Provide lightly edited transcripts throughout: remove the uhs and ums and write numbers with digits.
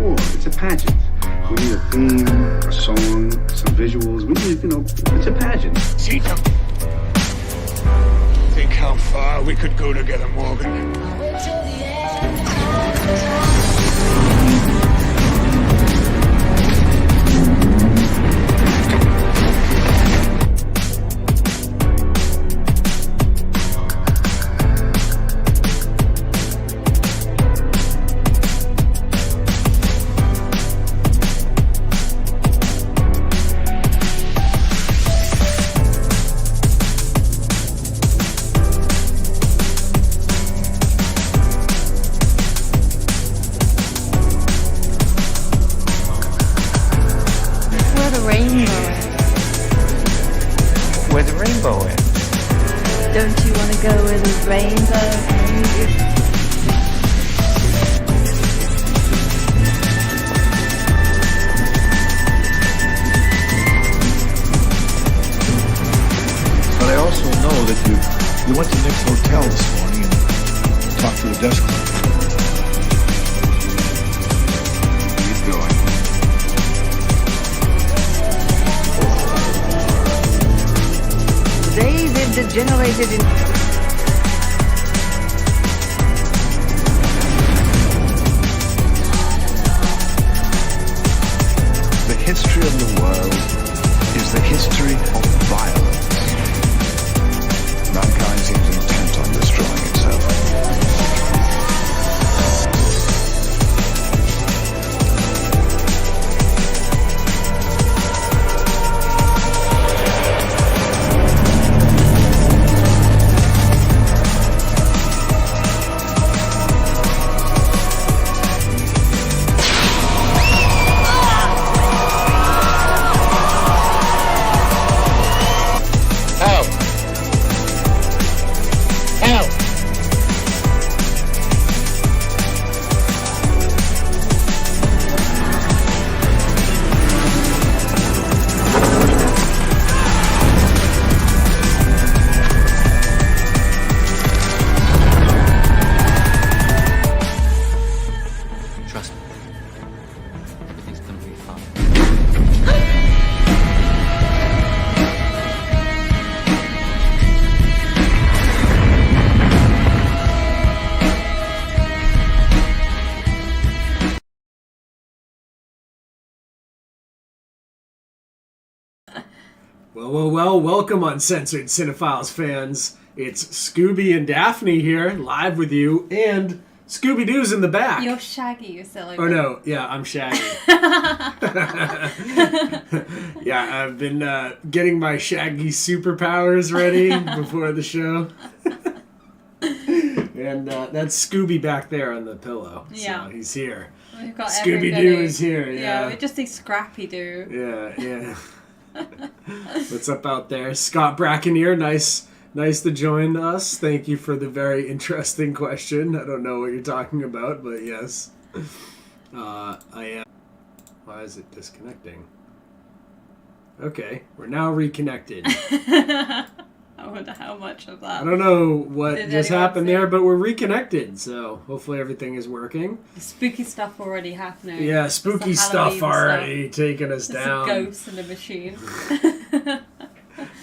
more. It's a pageant. We need a theme, a song, some visuals. We need, it's a pageant. Cheetah. Think how far we could go together, Morgan. Where the rainbow is. Don't you want to go where the rainbow is? But I also know that you went to Nick's hotel this morning and talked to the desk clerk. Keep going. They degenerated in... The history of the world is the history of violence. Mankind seems intent on destroying itself. Trust me. Everything's gonna be fine. Well, welcome Uncensored Cinefiles fans. It's Scooby and Daphne here, live with you, and Scooby-Doo's in the back. You're Shaggy, you silly. Oh no, yeah, I'm Shaggy. Yeah, I've been getting my Shaggy superpowers ready before the show. And that's Scooby back there on the pillow. Yeah. So he's here. We've got Scooby-Doo is here, Yeah, yeah. we just see Scrappy-Doo. Yeah. What's up out there? Scott Brackeneer, nice to join us. Thank you for the very interesting question. I don't know what you're talking about, but yes. I am. Why is it disconnecting? Okay, we're now reconnected. I wonder how much of that. I don't know what Did just anyone happened see? there, but we're reconnected, so hopefully everything is working. Spooky stuff already happening. Yeah, It's spooky the stuff Halloween already taking us There's down. a ghost in a machine.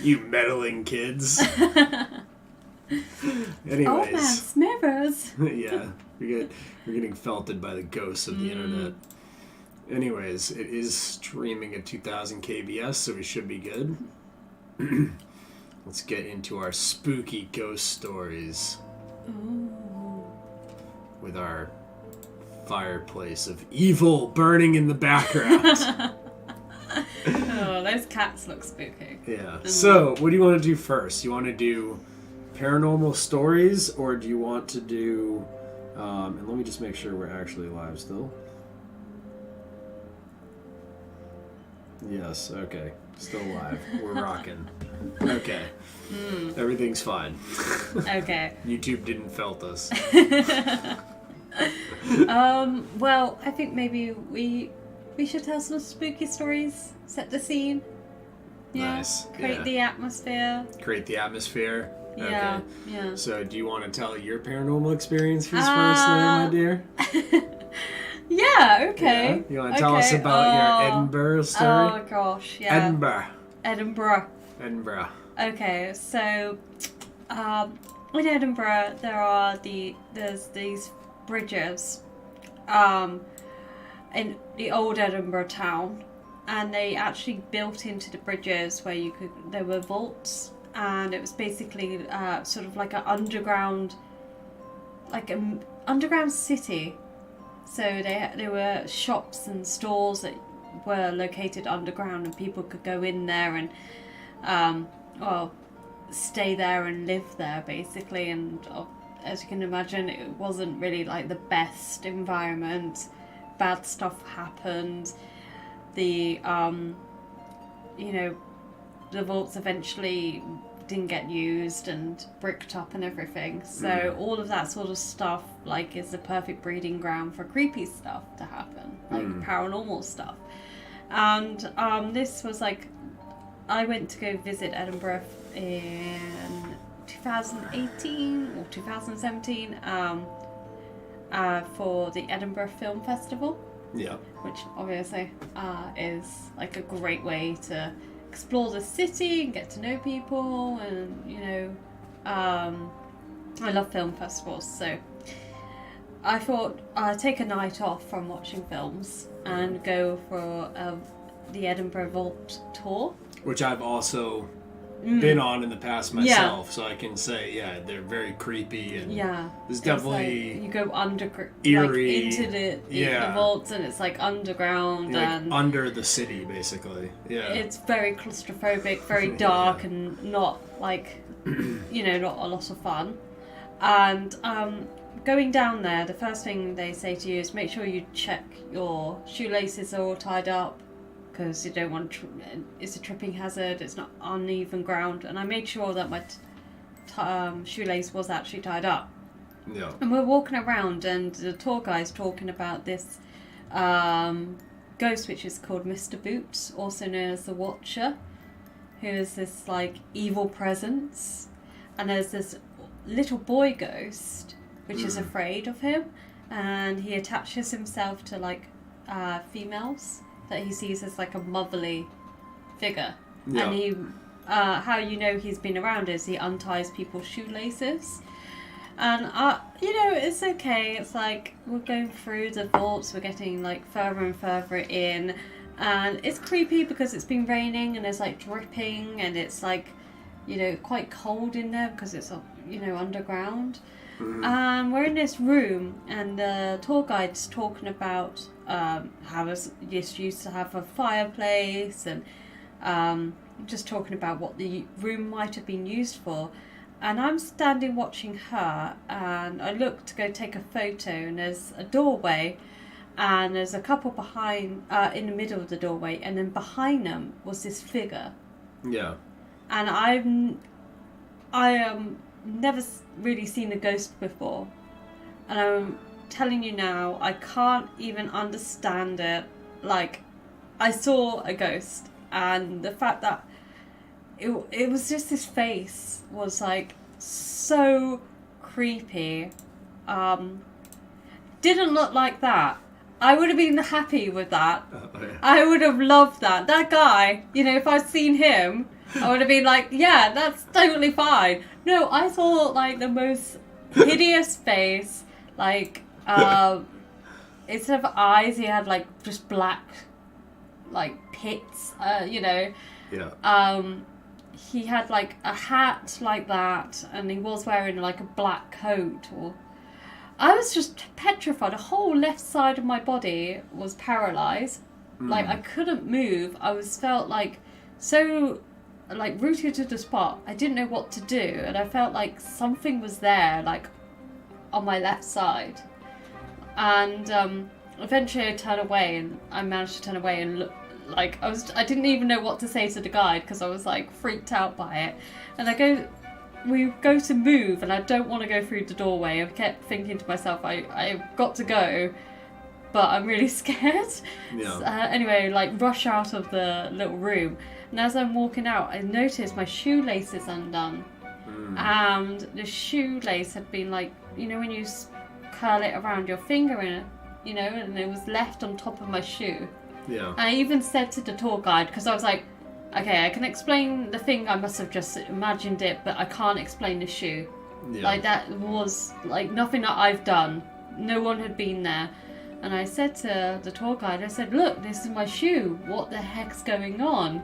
You meddling kids. Anyways. Oh man, Smithers. Yeah, we're getting felted by the ghosts of the internet. Anyways, it is streaming at 2000 kbs, so we should be good. Let's get into our spooky ghost stories. Ooh. With our fireplace of evil burning in the background. Oh, those cats look spooky. Yeah. So, what do you want to do first? You want to do paranormal stories, or do you want to do... and let me just make sure we're actually live still. Yes, okay. Still live. We're rocking. Okay. Everything's fine. Okay. YouTube didn't felt us. Well, I think maybe we should tell some spooky stories, set the scene. Yeah. Nice. Create the atmosphere. Create the atmosphere. Yeah. Okay. Yeah. So, do you want to tell your paranormal experiences first, there, my dear? Yeah, okay. Yeah? You want to tell us about your Edinburgh story? Oh gosh, yeah. Edinburgh. Edinburgh. Okay, so in Edinburgh there's these bridges in the old Edinburgh town, and they actually built into the bridges where there were vaults, and it was basically sort of like an underground city. So there were shops and stores that were located underground, and people could go in there and stay there and live there basically. And as you can imagine, it wasn't really like the best environment. Bad stuff happened. The the vaults eventually didn't get used and bricked up and everything. So all of that sort of stuff like is the perfect breeding ground for creepy stuff to happen, like paranormal stuff. And this was like, I went to go visit Edinburgh in 2018 or 2017 for the Edinburgh Film Festival. Yeah. Which obviously is like a great way to explore the city and get to know people, and I love film festivals, so I thought I'd take a night off from watching films and go for the Edinburgh Vault tour, which I've also been on in the past myself, so I can say, they're very creepy, and there's definitely like you go eerie, into the vaults, and it's like underground, and under the city basically. It's very claustrophobic, very dark, and not like not a lot of fun. And going down there, the first thing they say to you is make sure you check your shoelaces are all tied up, because you don't want it's a tripping hazard, it's not uneven ground. And I made sure that my shoelace was actually tied up. Yeah. And we're walking around, and the tour guide's talking about this ghost which is called Mr. Boots, also known as the Watcher, who is this like evil presence. And there's this little boy ghost which is afraid of him, and he attaches himself to like females that he sees as like a motherly figure. Yeah. And he how he's been around is he unties people's shoelaces. And it's okay. It's like we're going through the vaults, we're getting like further and further in, and it's creepy because it's been raining and there's like dripping, and it's like quite cold in there because it's underground. And we're in this room, and the tour guide's talking about how this used to have a fireplace, and just talking about what the room might have been used for. And I'm standing watching her, and I look to go take a photo, and there's a doorway, and there's a couple behind in the middle of the doorway, and then behind them was this figure. Yeah. And I never really seen a ghost before, and I'm telling you now, I can't even understand it. Like, I saw a ghost, and the fact that it was just this face was like so creepy. Didn't look like that. I would have been happy with that. I would have loved that. That guy, if I'd seen him, I would have been like, yeah, that's totally fine. No, I saw like the most hideous face. Like, instead of eyes, he had like just black, like pits. Yeah. He had like a hat like that, and he was wearing like a black coat. I was just petrified. The whole left side of my body was paralyzed. Like, I couldn't move. Felt like so like rooted to the spot. I didn't know what to do, and I felt like something was there, like on my left side. And eventually I turned away, and I managed to turn away and look. Like, I didn't even know what to say to the guide because I was like freaked out by it. And we go to move, and I don't want to go through the doorway. I kept thinking to myself, I've got to go, but I'm really scared. Yeah. So, anyway, like rush out of the little room. And as I'm walking out, I noticed my shoelace is undone. And the shoelace had been like, when you curl it around your finger you know, and it was left on top of my shoe. Yeah. And I even said to the tour guide, because I was like, okay, I can explain the thing, I must have just imagined it, but I can't explain the shoe. Yeah. Like, that was, like, nothing that I've done. No one had been there. And I said to the tour guide, I said, look, this is my shoe. What the heck's going on?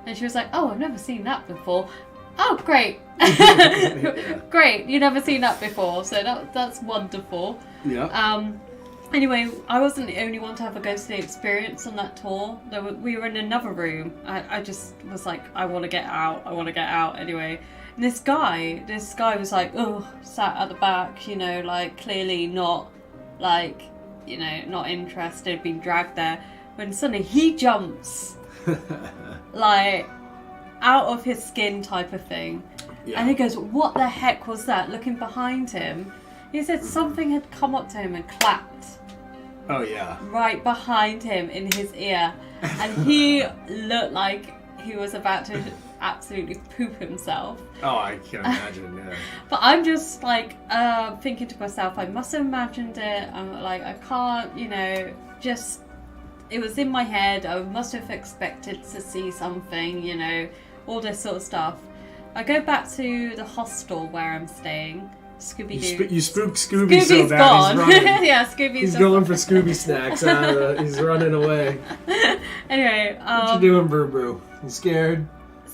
And she was like, oh, I've never seen that before. Oh, great. Great, you've never seen that before. So that's wonderful. Yeah. Anyway, I wasn't the only one to have a ghostly experience on that tour. We were in another room. I just was like, I want to get out. I want to get out. Anyway, and this guy was like, oh, sat at the back, you know, like clearly not, like, you know, not interested, being dragged there. When suddenly he jumps, like, out of his skin type of thing. Yeah. And he goes, what the heck was that? Looking behind him. He said something had come up to him and clapped. Oh, yeah. Right behind him in his ear. And he looked like he was about to absolutely poop himself. Oh, I can imagine, yeah. But I'm just like thinking to myself, I must have imagined it. I'm like, I can't, you know, just, it was in my head. I must have expected to see something, you know, all this sort of stuff. I go back to the hostel where I'm staying. Scooby-Doo. You spooked Scooby so Scooby's bad gone. he's running. Yeah, Scooby's He's going for Scooby snacks. He's running away. Anyway, What you doing, Boo Boo? You scared?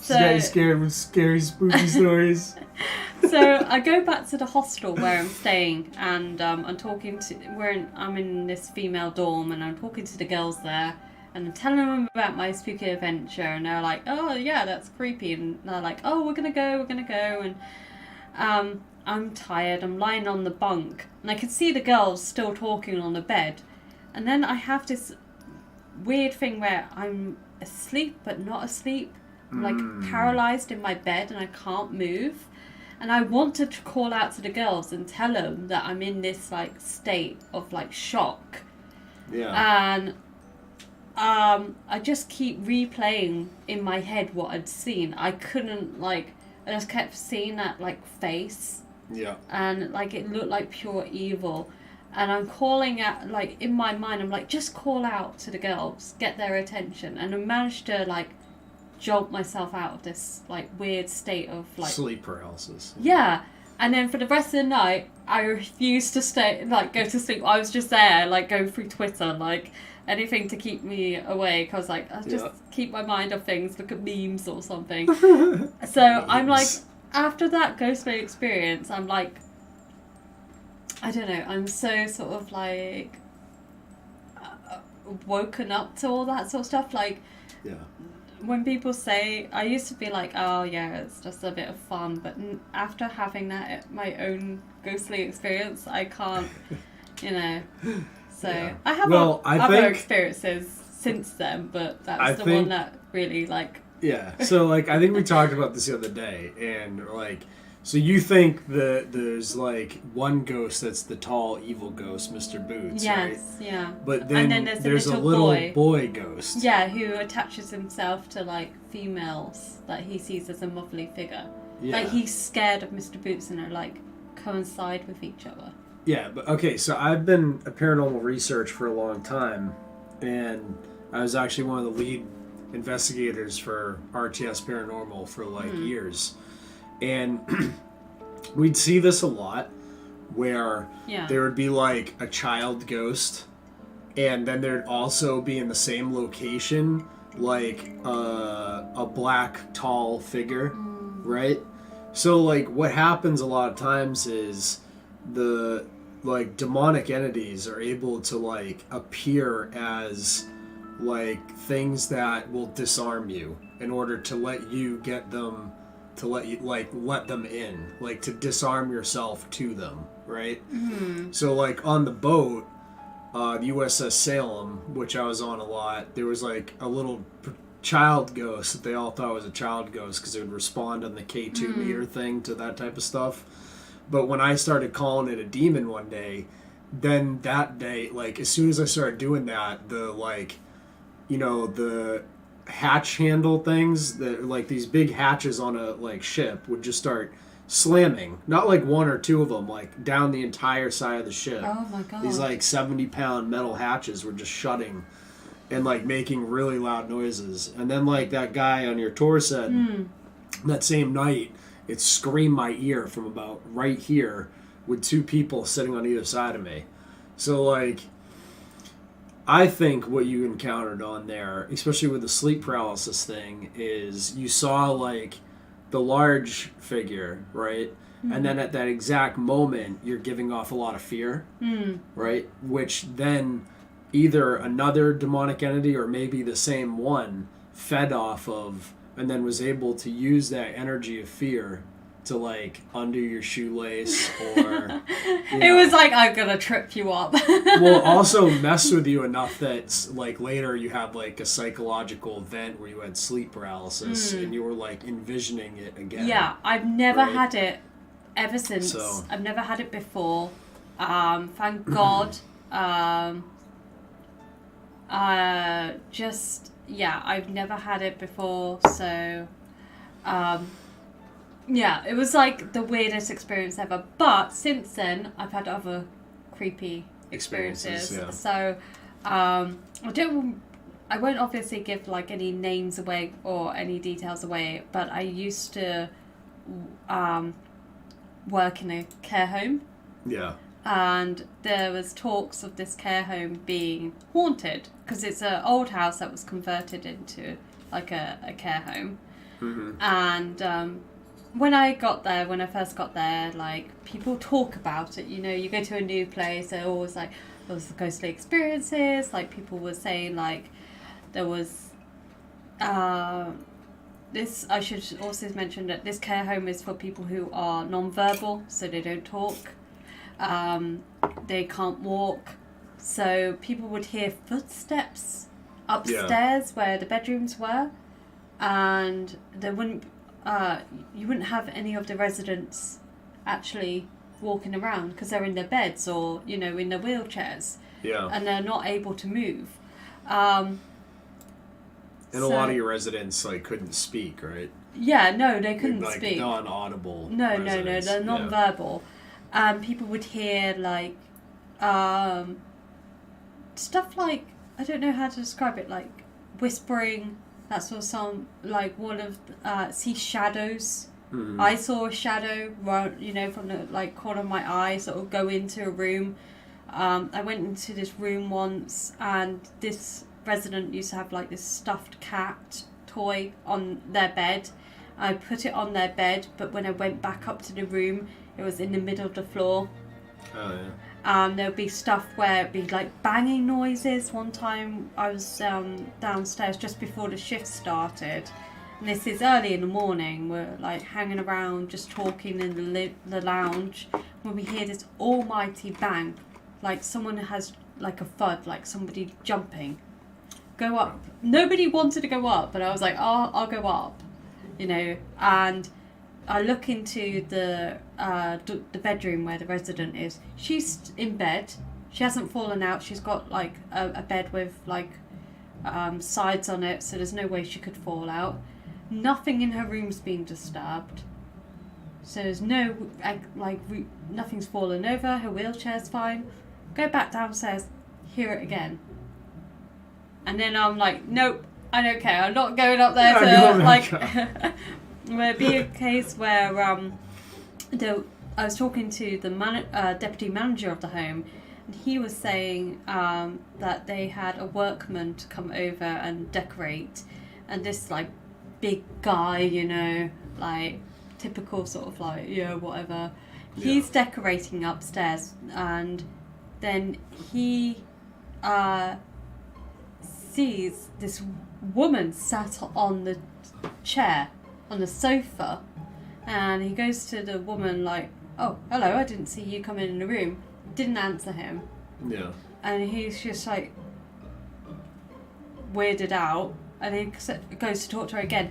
You scared with scary, spooky stories? So I go back to the hostel where I'm staying, and I'm talking to. I'm in this female dorm, and I'm talking to the girls there, and I'm telling them about my spooky adventure, and they're like, "Oh yeah, that's creepy," and they're like, "Oh, we're gonna go," and I'm tired. I'm lying on the bunk, and I can see the girls still talking on the bed, and then I have this weird thing where I'm asleep but not asleep. I'm like paralyzed in my bed and I can't move. And I wanted to call out to the girls and tell them that I'm in this like state of like shock. Yeah. And I just keep replaying in my head what I'd seen. I couldn't I just kept seeing that like face. Yeah. And like it looked like pure evil. And I'm calling out, like in my mind, I'm like, just call out to the girls, get their attention. And I managed to like jolt myself out of this like weird state of like sleep paralysis. Yeah. And then for the rest of the night, I refused to go to sleep. I was just there, like going through Twitter, like anything to keep me awake. I was like, I'll just keep my mind off things, look at memes or something. So I'm like, after that ghostly experience, I'm like, I don't know, I'm so sort of like woken up to all that sort of stuff. Like, yeah. When people say, I used to be like, oh yeah, it's just a bit of fun, but after having that, my own ghostly experience, I can't, you know. So Yeah. I have other experiences since then, but that's the one that really like. Yeah. So like, I think we talked about this the other day, and like, so you think that there's like one ghost that's the tall evil ghost, Mr. Boots, right? Yes, yeah. But then, and then there's a little boy ghost. Yeah, who attaches himself to like females that he sees as a motherly figure. Yeah. Like he's scared of Mr. Boots and they like coincide with each other. Yeah, but okay, so I've been a paranormal research for a long time, and I was actually one of the lead investigators for RTS Paranormal for like years. And we'd see this a lot where there would be like a child ghost, and then there'd also be in the same location like a black tall figure, right? So like what happens a lot of times is the like demonic entities are able to like appear as like things that will disarm you in order to let you get them, to let them in, like to disarm yourself to them, right? So like on the boat, the USS Salem, which I was on a lot, there was like a little child ghost that they all thought was a child ghost because it would respond on the K2 meter thing to that type of stuff. But when I started calling it a demon one day, then that day, like as soon as I started doing that, the like, you know, the hatch handle things that like these big hatches on a like ship would just start slamming. Not like one or two of them, like down the entire side of the ship. Oh my god. These like 70-pound metal hatches were just shutting and like making really loud noises. And then like that guy on your tour said, that same night, it screamed my ear from about right here with two people sitting on either side of me. So like, I think what you encountered on there, especially with the sleep paralysis thing, is you saw like the large figure, right? And then at that exact moment, you're giving off a lot of fear, right? Which then either another demonic entity or maybe the same one fed off of and then was able to use that energy of fear to like undo your shoelace or it was like, I'm gonna trip you up. well, also mess with you enough that like later you had like a psychological event where you had sleep paralysis and you were like envisioning it again. Yeah, I've never right? had it ever since. So. I've never had it before. Thank God. I've never had it before, so yeah, it was like the weirdest experience ever. But since then, I've had other creepy experiences. Yeah. So I won't obviously give like any names away or any details away, but I used to work in a care home. Yeah. And there was talks of this care home being haunted because it's an old house that was converted into like a care home. And when I first got there, like people talk about it. You know, you go to a new place, they're always like, there was ghostly experiences. Like people were saying, like there was this. I should also mention that this care home is for people who are non-verbal, so they don't talk. They can't walk, so people would hear footsteps upstairs where the bedrooms were, and there wouldn't you wouldn't have any of the residents actually walking around because they're in their beds or in their wheelchairs, and they're not able to move. And a lot of your residents like couldn't speak, right? Yeah, no, they couldn't like, speak. Non-audible. No, they're non-verbal. People would hear like stuff like, I don't know how to describe it, like whispering, that sort of sound, like one of see shadows. I saw a shadow run, from the like corner of my eye, sort of go into a room. I went into this room once, and this resident used to have like this stuffed cat toy on their bed. I put it on their bed, but when I went back up to the room, it was in the middle of the floor. Oh, yeah. There would be stuff where it'd be like banging noises. One time I was downstairs just before the shift started, and this is early in the morning. We're like hanging around, just talking in the lounge, when we hear this almighty bang, like someone has like a thud, like somebody jumping. Go up. Nobody wanted to go up, but I was like, oh, I'll go up, and I look into the bedroom where the resident is. She's in bed. She hasn't fallen out. She's got like a bed with like sides on it, so there's no way she could fall out. Nothing in her room's being disturbed. So there's no nothing's fallen over. Her wheelchair's fine. Go back downstairs. Hear it again. And then I'm like, nope, I don't care. I'm not going up there to like. There'd be a case where I was talking to the deputy manager of the home, and he was saying that they had a workman to come over and decorate, and this like big guy, like typical sort of like whatever. Yeah. He's decorating upstairs, and then he sees this woman sat on the chair. On the sofa, and he goes to the woman like, oh, hello, I didn't see you come in the room. Didn't answer him. Yeah. And he's just like weirded out, and he goes to talk to her again.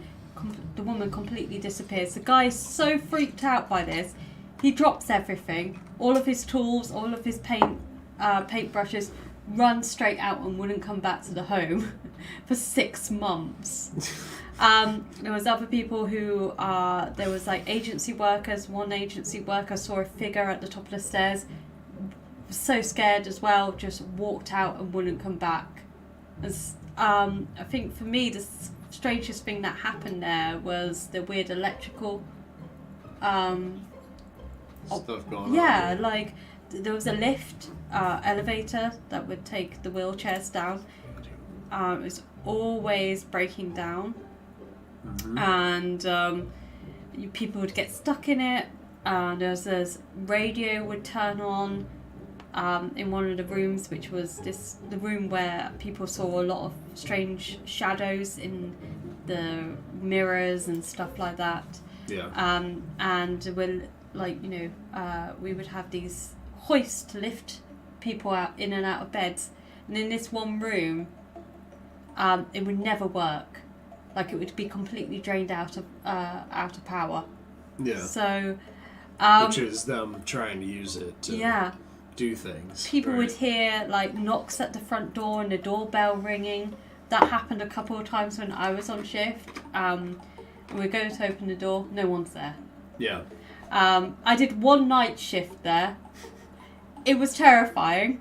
The woman completely disappears. The guy's so freaked out by this, he drops everything, all of his tools, all of his paint brushes, run straight out and wouldn't come back to the home for 6 months. There was other people who there was like agency workers. One agency worker saw a figure at the top of the stairs, was so scared as well, just walked out and wouldn't come back. I think for me the strangest thing that happened there was the weird electrical Stuff going on. yeah, like there was a lift elevator that would take the wheelchairs down. It was always breaking down. And people would get stuck in it. This radio would turn on in one of the rooms, which was the room where people saw a lot of strange shadows in the mirrors and stuff like that. Yeah. And we're like, we would have these hoists to lift people out in and out of beds, and in this one room, it would never work. Like it would be completely drained out of power. Yeah. So, which is them trying to use it to do things. People right? would hear like knocks at the front door and the doorbell ringing. That happened a couple of times when I was on shift. We go to open the door, no one's there. Yeah. I did one night shift there. It was terrifying.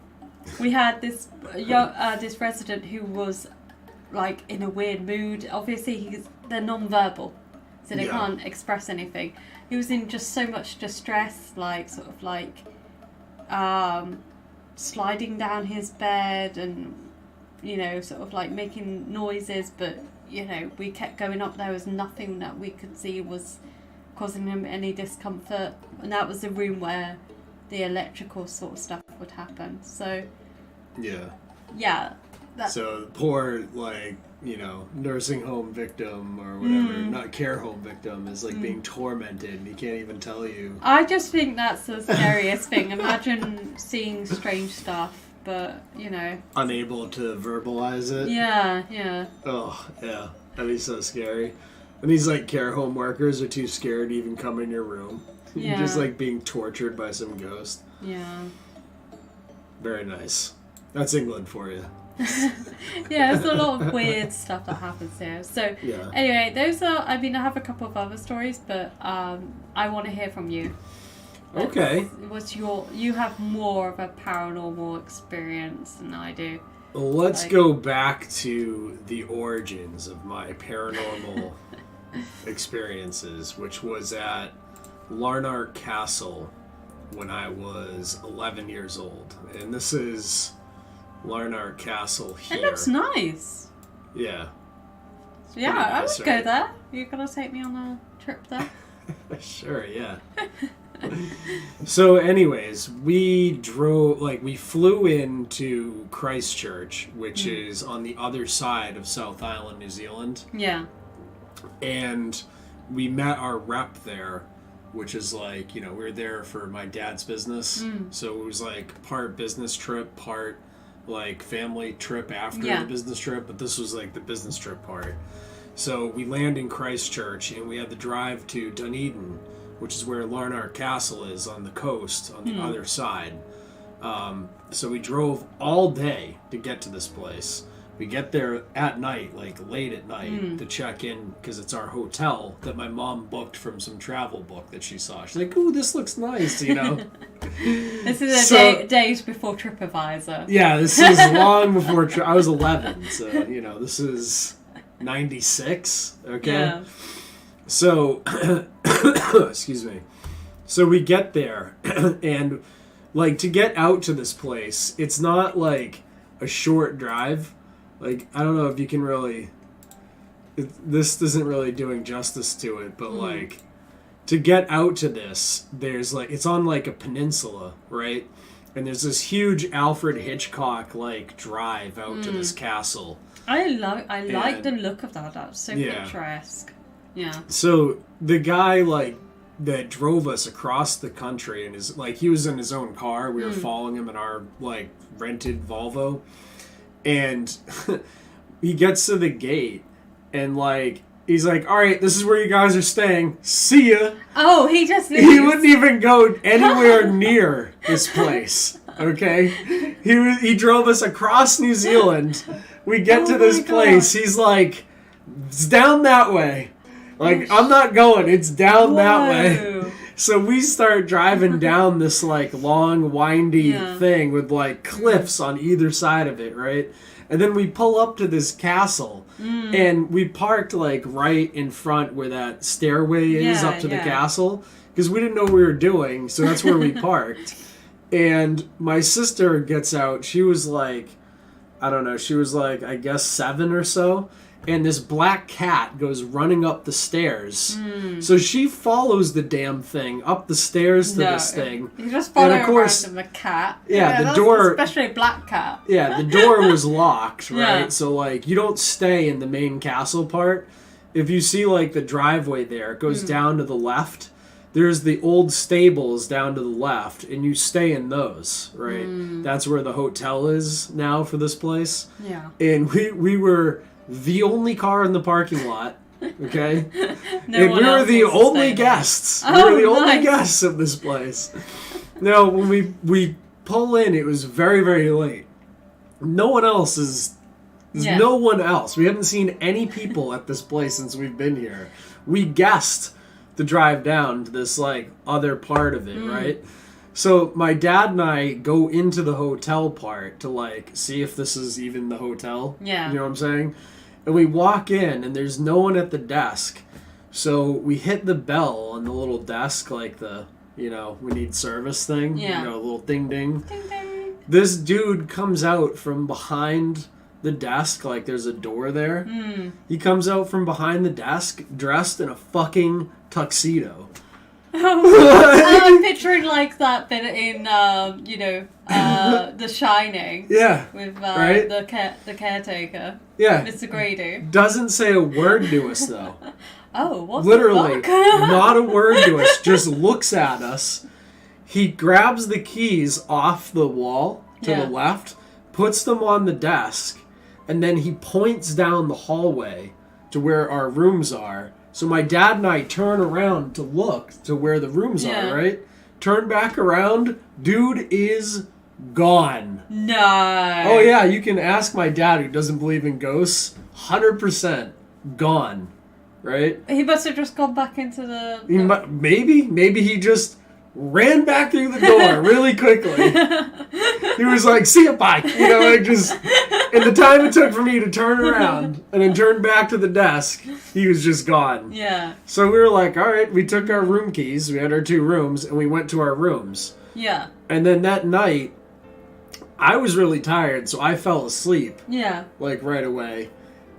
We had this this resident who was like in a weird mood. Obviously, they're non-verbal, so they can't express anything. He was in just so much distress, like sort of like sliding down his bed and sort of like making noises, but we kept going up. There was nothing that we could see was causing him any discomfort, and that was the room where the electrical sort of stuff would happen. So yeah. So poor, like, nursing home victim or whatever, not care home victim, is like being tormented and he can't even tell you. I just think that's the scariest thing. Imagine seeing strange stuff, but, Unable to verbalize it. Yeah. Oh, yeah. That'd be so scary. And these, like, care home workers are too scared to even come in your room. Yeah. You're just, like, being tortured by some ghost. Yeah. Very nice. That's England for you. Yeah, there's a lot of weird stuff that happens here. So, anyway, those are, I have a couple of other stories, but I want to hear from you. Okay. You have more of a paranormal experience than I do. Let's go back to the origins of my paranormal experiences, which was at Larnart Castle when I was 11 years old. And this is Larnart Castle here. It looks nice. Yeah. Yeah, I nice, would right? go there. You're going to take me on a trip there? Sure, yeah. So anyways, we flew into Christchurch, which is on the other side of South Island, New Zealand. Yeah. And we met our rep there, which is like, we were there for my dad's business. So it was like part business trip, part like family trip after the business trip, but this was like the business trip part. So we land in Christchurch and we had to drive to Dunedin, which is where Larnart Castle is on the coast on the other side. So we drove all day to get to this place. We get there at night, like late at night, to check in because it's our hotel that my mom booked from some travel book that she saw. She's like, "Ooh, this looks nice," This is days before TripAdvisor. Yeah, this is long before I was 11, so this is 96. Okay. Yeah. So, excuse me. So we get there, and like to get out to this place, it's not like a short drive. Like, I don't know if you can really... this isn't really doing justice to it, but, like, to get out to this, there's, like... It's on, like, a peninsula, right? And there's this huge Alfred Hitchcock, like, drive out to this castle. I like the look of that. That's so picturesque. Yeah. So, the guy, like, that drove us across the country, and he was in his own car. We were following him in our, like, rented Volvo. And he gets to the gate and like he's like, "All right, this is where you guys are staying. See ya." Oh, he just leaves. He wouldn't even go anywhere near this place. Okay, he drove us across New Zealand. We get to this place. He's like, it's down that way. Like, I'm not going. It's down that way. So we start driving down this like long, windy thing with like cliffs on either side of it, right? And then we pull up to this castle, and we parked like right in front where that stairway is up to the castle, because we didn't know what we were doing. So that's where we parked. And my sister gets out. She was like, I don't know. She was like, I guess 7 or so. And this black cat goes running up the stairs. So she follows the damn thing up the stairs to this thing. You just follow and of course, around the cat. Yeah, the door... Especially a black cat. Yeah, the door was locked, right? Yeah. So, like, you don't stay in the main castle part. If you see, like, the driveway there, it goes down to the left. There's the old stables down to the left, and you stay in those, right? That's where the hotel is now for this place. Yeah. And we were... the only car in the parking lot, okay? No and one we were else the wants to only stay there. guests. Oh, We were the only nice. guests of this place. Now, when we pull in, it was very, very late. No one else is... There's no one else. We haven't seen any people at this place since we've been here. We guessed to drive down to this, like, other part of it, right? So my dad and I go into the hotel part to, like, see if this is even the hotel. Yeah. You know what I'm saying? And we walk in, and there's no one at the desk. So we hit the bell on the little desk, like the, you know, we need service thing. Yeah. You know, little ding-ding. Ding, ding. This dude comes out from behind the desk, like there's a door there. He comes out from behind the desk dressed in a fucking tuxedo. I'm picturing like that bit in, The Shining. Yeah. With right? the caretaker. Yeah. Mr. Grady. Doesn't say a word to us, though. Oh, what Literally, the fuck? not a word to us, just looks at us. He grabs the keys off the wall to the left, puts them on the desk, and then he points down the hallway to where our rooms are. So my dad and I turn around to look to where the rooms are, right? Turn back around, dude is gone. No. Oh yeah, you can ask my dad who doesn't believe in ghosts. 100% gone, right? He must have just gone back into the... Maybe he just ran back through the door really quickly. He was like, see ya, bye. You know, like just... And the time it took for me to turn around and then turn back to the desk, he was just gone. Yeah. So we were like, all right, we took our room keys. We had our 2 rooms, and we went to our rooms. Yeah. And then that night, I was really tired, so I fell asleep. Yeah. Like, right away.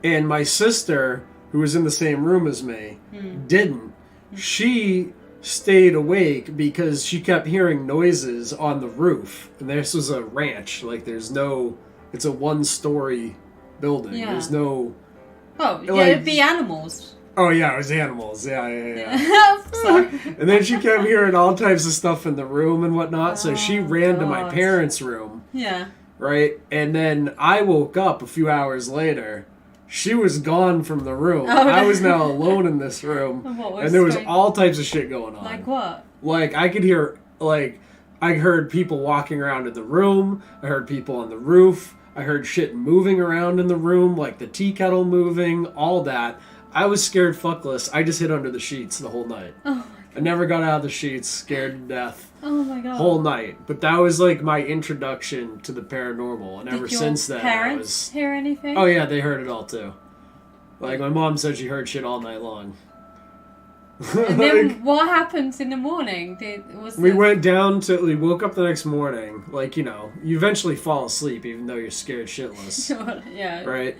And my sister, who was in the same room as me, didn't. She stayed awake because she kept hearing noises on the roof. And this was a ranch. Like, there's no... It's a 1-story building. Yeah. There's no... Oh, yeah, like- it'd be animals. Oh, yeah, it was animals. Yeah. Sorry. And then she kept hearing all types of stuff in the room and whatnot, so she ran to my God. parents' room, Yeah. right? And then I woke up a few hours later. She was gone from the room. Oh, I no. was now alone in this room. What was And there was going- all types of shit going on. Like what? Like, I could hear, like, I heard people walking around in the room. I heard people on the roof. I heard shit moving around in the room, like the tea kettle moving, all that. I was scared fuckless. I just hid under the sheets the whole night. Oh my God. I never got out of the sheets, scared to death. Oh my God. Whole night. But that was like my introduction to the paranormal. And ever Did your since then, parents I was... hear anything? Oh yeah, they heard it all too. Like, my mom said she heard shit all night long. And then what happens in the morning? We went down to... We woke up the next morning. Like, you know, you eventually fall asleep even though you're scared shitless. Yeah. Right?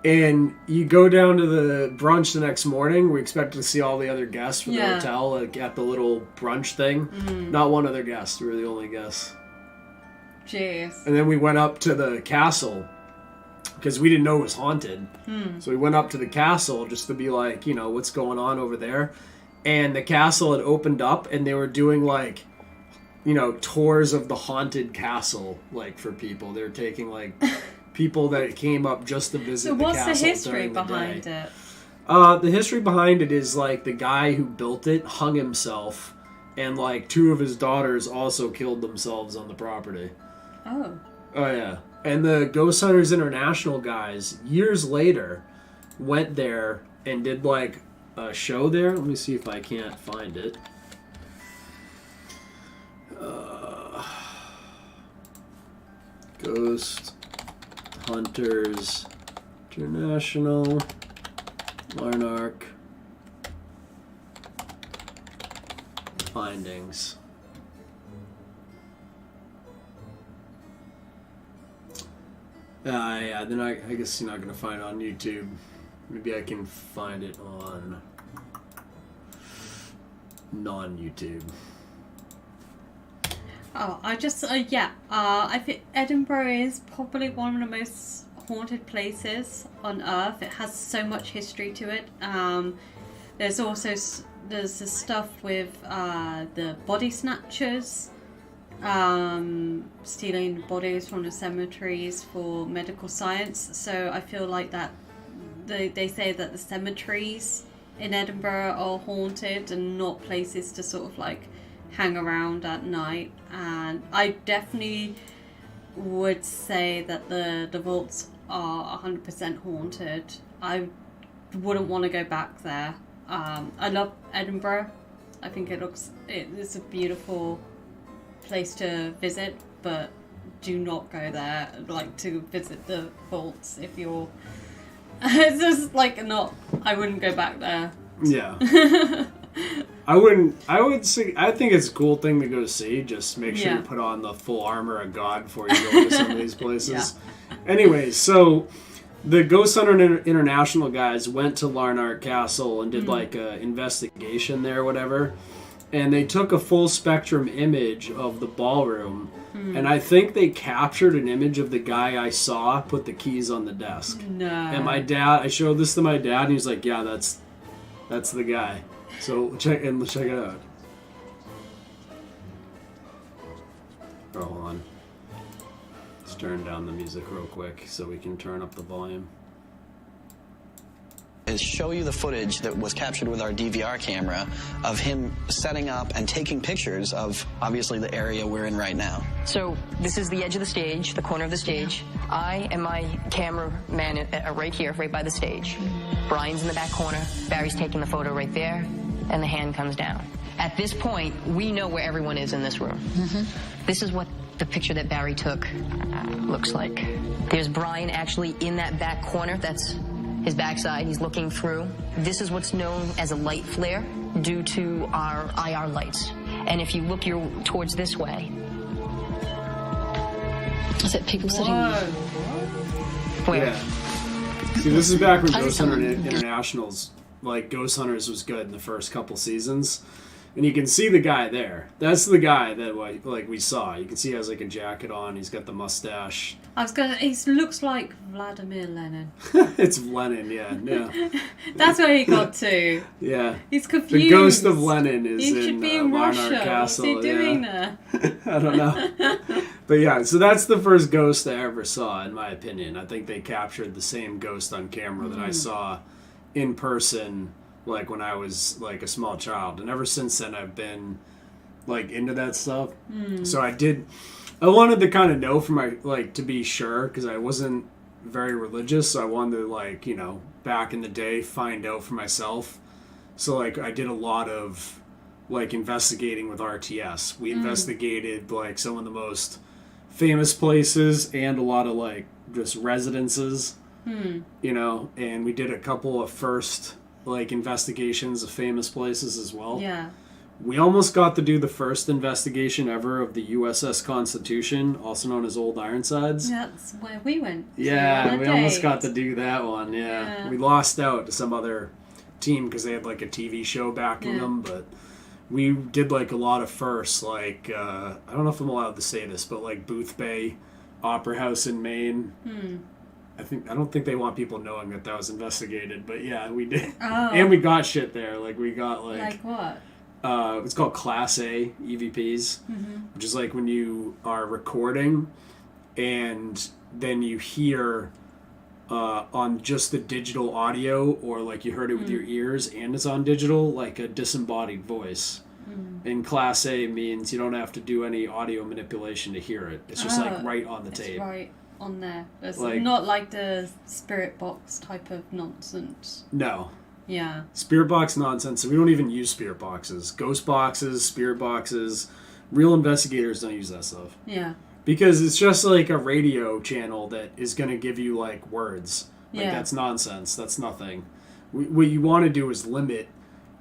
And you go down to the brunch the next morning. We expected to see all the other guests from the hotel, like, at the little brunch thing. Not one other guest. We were the only guests. Jeez. And then we went up to the castle because we didn't know it was haunted. So we went up to the castle just to be like, you know, what's going on over there? And the castle had opened up and they were doing, like, you know, tours of the haunted castle, like, for people. They were taking, like, people that came up just to visit the castle. So what's the history during the behind day. it? The history behind it is, like, the guy who built it hung himself, and, like, 2 of his daughters also killed themselves on the property. Oh. Oh, yeah. And the Ghost Hunters International guys, years later, went there and did, like, a show there. Let me see if I can't find it. Ghost Hunters International, Larnark, findings. Yeah, then I guess you're not going to find it on YouTube. Maybe I can find it on non-YouTube. Oh, I think Edinburgh is probably one of the most haunted places on Earth. It has so much history to it. There's also the stuff with the body snatchers, stealing bodies from the cemeteries for medical science. So I feel like that they say that the cemeteries in Edinburgh are haunted and not places to sort of like hang around at night. And I definitely would say that the vaults are 100% haunted. I wouldn't want to go back there. I love Edinburgh. I think it's a beautiful place to visit, but do not go there like to visit the vaults if you're it's just like not I wouldn't go back there. Yeah. I would say I think it's a cool thing to go see. Just make sure you put on the full armor of God before you go to some of these places. Anyway, so the Ghost Hunter International guys went to Larnark Castle and did like a investigation there or whatever. And they took a full spectrum image of the ballroom. And I think they captured an image of the guy I saw put the keys on the desk. No. And I showed this to my dad, and he's like, yeah, that's the guy. So check it out. Oh, hold on. Let's turn down the music real quick so we can turn up the volume. Is show you the footage that was captured with our DVR camera of him setting up and taking pictures of obviously the area we're in right now. So this is the edge of the stage, the corner of the stage. I and my cameraman are right here, right by the stage. Brian's in the back corner. Barry's taking the photo right there, and the hand comes down. At this point, we know where everyone is in this room. This is what the picture that Barry took looks like. There's Brian actually in that back corner. That's his backside. He's looking through. This is what's known as a light flare due to our IR lights. And if you look towards this way, is it people sitting where? Yeah. See, this is back when Ghost Hunter International's like Ghost Hunters was good in the first couple seasons. And you can see the guy there. That's the guy that like we saw. You can see he has like a jacket on. He's got the mustache. He looks like Vladimir Lenin. It's Lenin, yeah. That's where he got to. Yeah. He's confused. The ghost of Lenin is he should be in Larnark Russia. Castle. What's he doing there? I don't know. But yeah, so that's the first ghost I ever saw, in my opinion. I think they captured the same ghost on camera that I saw in person, like when I was like a small child. And ever since then I've been like into that stuff. So I wanted to kind of know for my, like, to be sure, because I wasn't very religious, so I wanted to, like, you know, back in the day, find out for myself. So, like, I did a lot of, like, investigating with RTS. We investigated, like, some of the most famous places and a lot of, like, just residences, you know, and we did a couple of first, like, investigations of famous places as well. Yeah. We almost got to do the first investigation ever of the USS Constitution, also known as Old Ironsides. That's where we went. Yeah, we almost got to do that one, yeah. We lost out to some other team because they had like a TV show backing them, but we did like a lot of firsts, like, I don't know if I'm allowed to say this, but like Booth Bay Opera House in Maine. I don't think they want people knowing that was investigated, but yeah, we did. Oh. And we got shit there, like we got like... Like what? It's called Class A EVPs, which is like when you are recording and then you hear on just the digital audio, or like you heard it with your ears and it's on digital, like a disembodied voice. And Class A means you don't have to do any audio manipulation to hear it. It's just like right on the it's tape. right on there. It's Like- not like the spirit box type of nonsense. No. Yeah. Spirit box nonsense. So we don't even use spirit boxes. Ghost boxes, spirit boxes. Real investigators don't use that stuff. Yeah. Because it's just like a radio channel that is going to give you like words. Like Yeah. that's nonsense. That's nothing. What you want to do is limit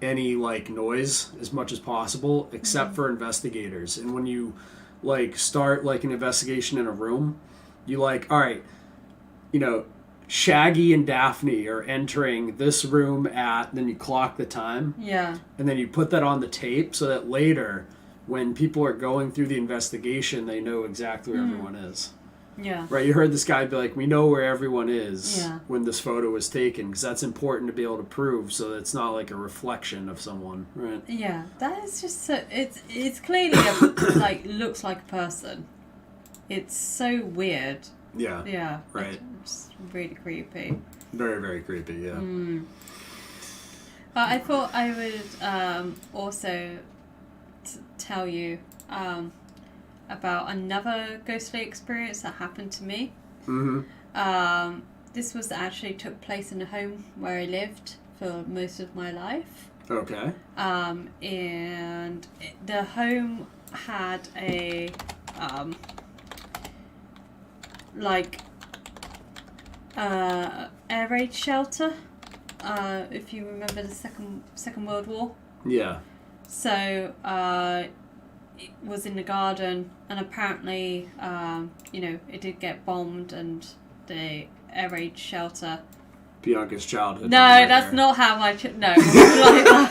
any like noise as much as possible, except for investigators. And when you like start like an investigation in a room, you like, all right, you know, Shaggy and Daphne are entering this room at, then you clock the time. Yeah. And then you put that on the tape so that later, when people are going through the investigation, they know exactly where everyone is. Yeah. Right? You heard this guy be like, we know where everyone is Yeah. when this photo was taken, because that's important to be able to prove so that it's not like a reflection of someone. Right? Yeah. That is just so... It's clearly like, looks like a person. It's so weird. Yeah. Yeah. Right. It's really creepy. Very, very creepy, yeah. But I thought I would also tell you about another ghostly experience that happened to me. Mm-hmm. This was actually took place in a home where I lived for most of my life. Okay. And the home had a air raid shelter. If you remember the Second World War. Yeah. So it was in the garden, and apparently, it did get bombed, and the air raid shelter. Bianca's childhood. No, that's not how my no. It wasn't like that.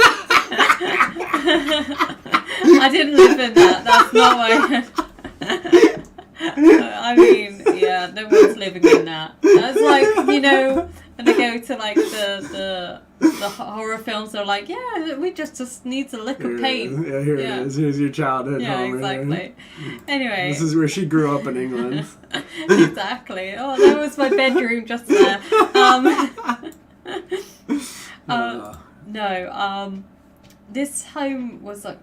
I didn't live in that. That's not my. I mean, yeah, no one's living in that. That's like, when they go to like the horror films, they're like, yeah, we just needs a lick of paint. Yeah, here it is. Here's your childhood Yeah, home. exactly. Anyway. This is where she grew up in England. Exactly. Oh, that was my bedroom just there. No, this home was like,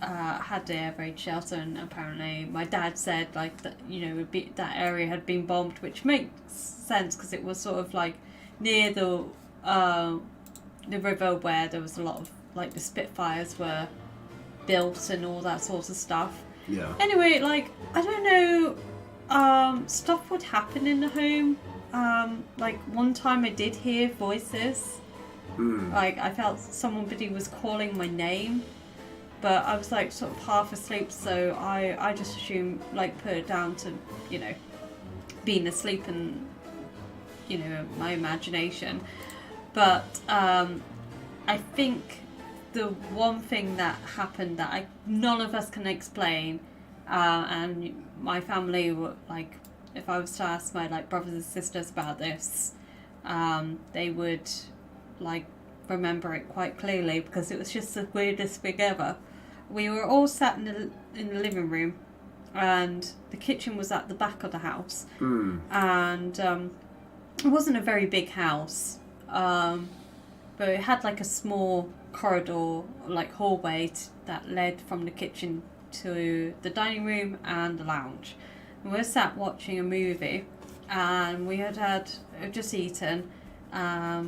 had the air raid shelter, and apparently my dad said like that, that area had been bombed, which makes sense because it was sort of like near the river where there was a lot of like the Spitfires were built and all that sort of stuff. Yeah. Anyway, like, I don't know, stuff would happen in the home. Like one time I did hear voices. Like I felt somebody was calling my name, but I was like sort of half asleep, so I just assumed, like, put it down to, being asleep and, my imagination. But I think the one thing that happened that none of us can explain, and my family were like, if I was to ask my like brothers and sisters about this, they would like remember it quite clearly because it was just the weirdest thing ever. We were all sat in the living room, and the kitchen was at the back of the house, and it wasn't a very big house, but it had like a small corridor, like hallway that led from the kitchen to the dining room and the lounge. And we were sat watching a movie, and we had just eaten. I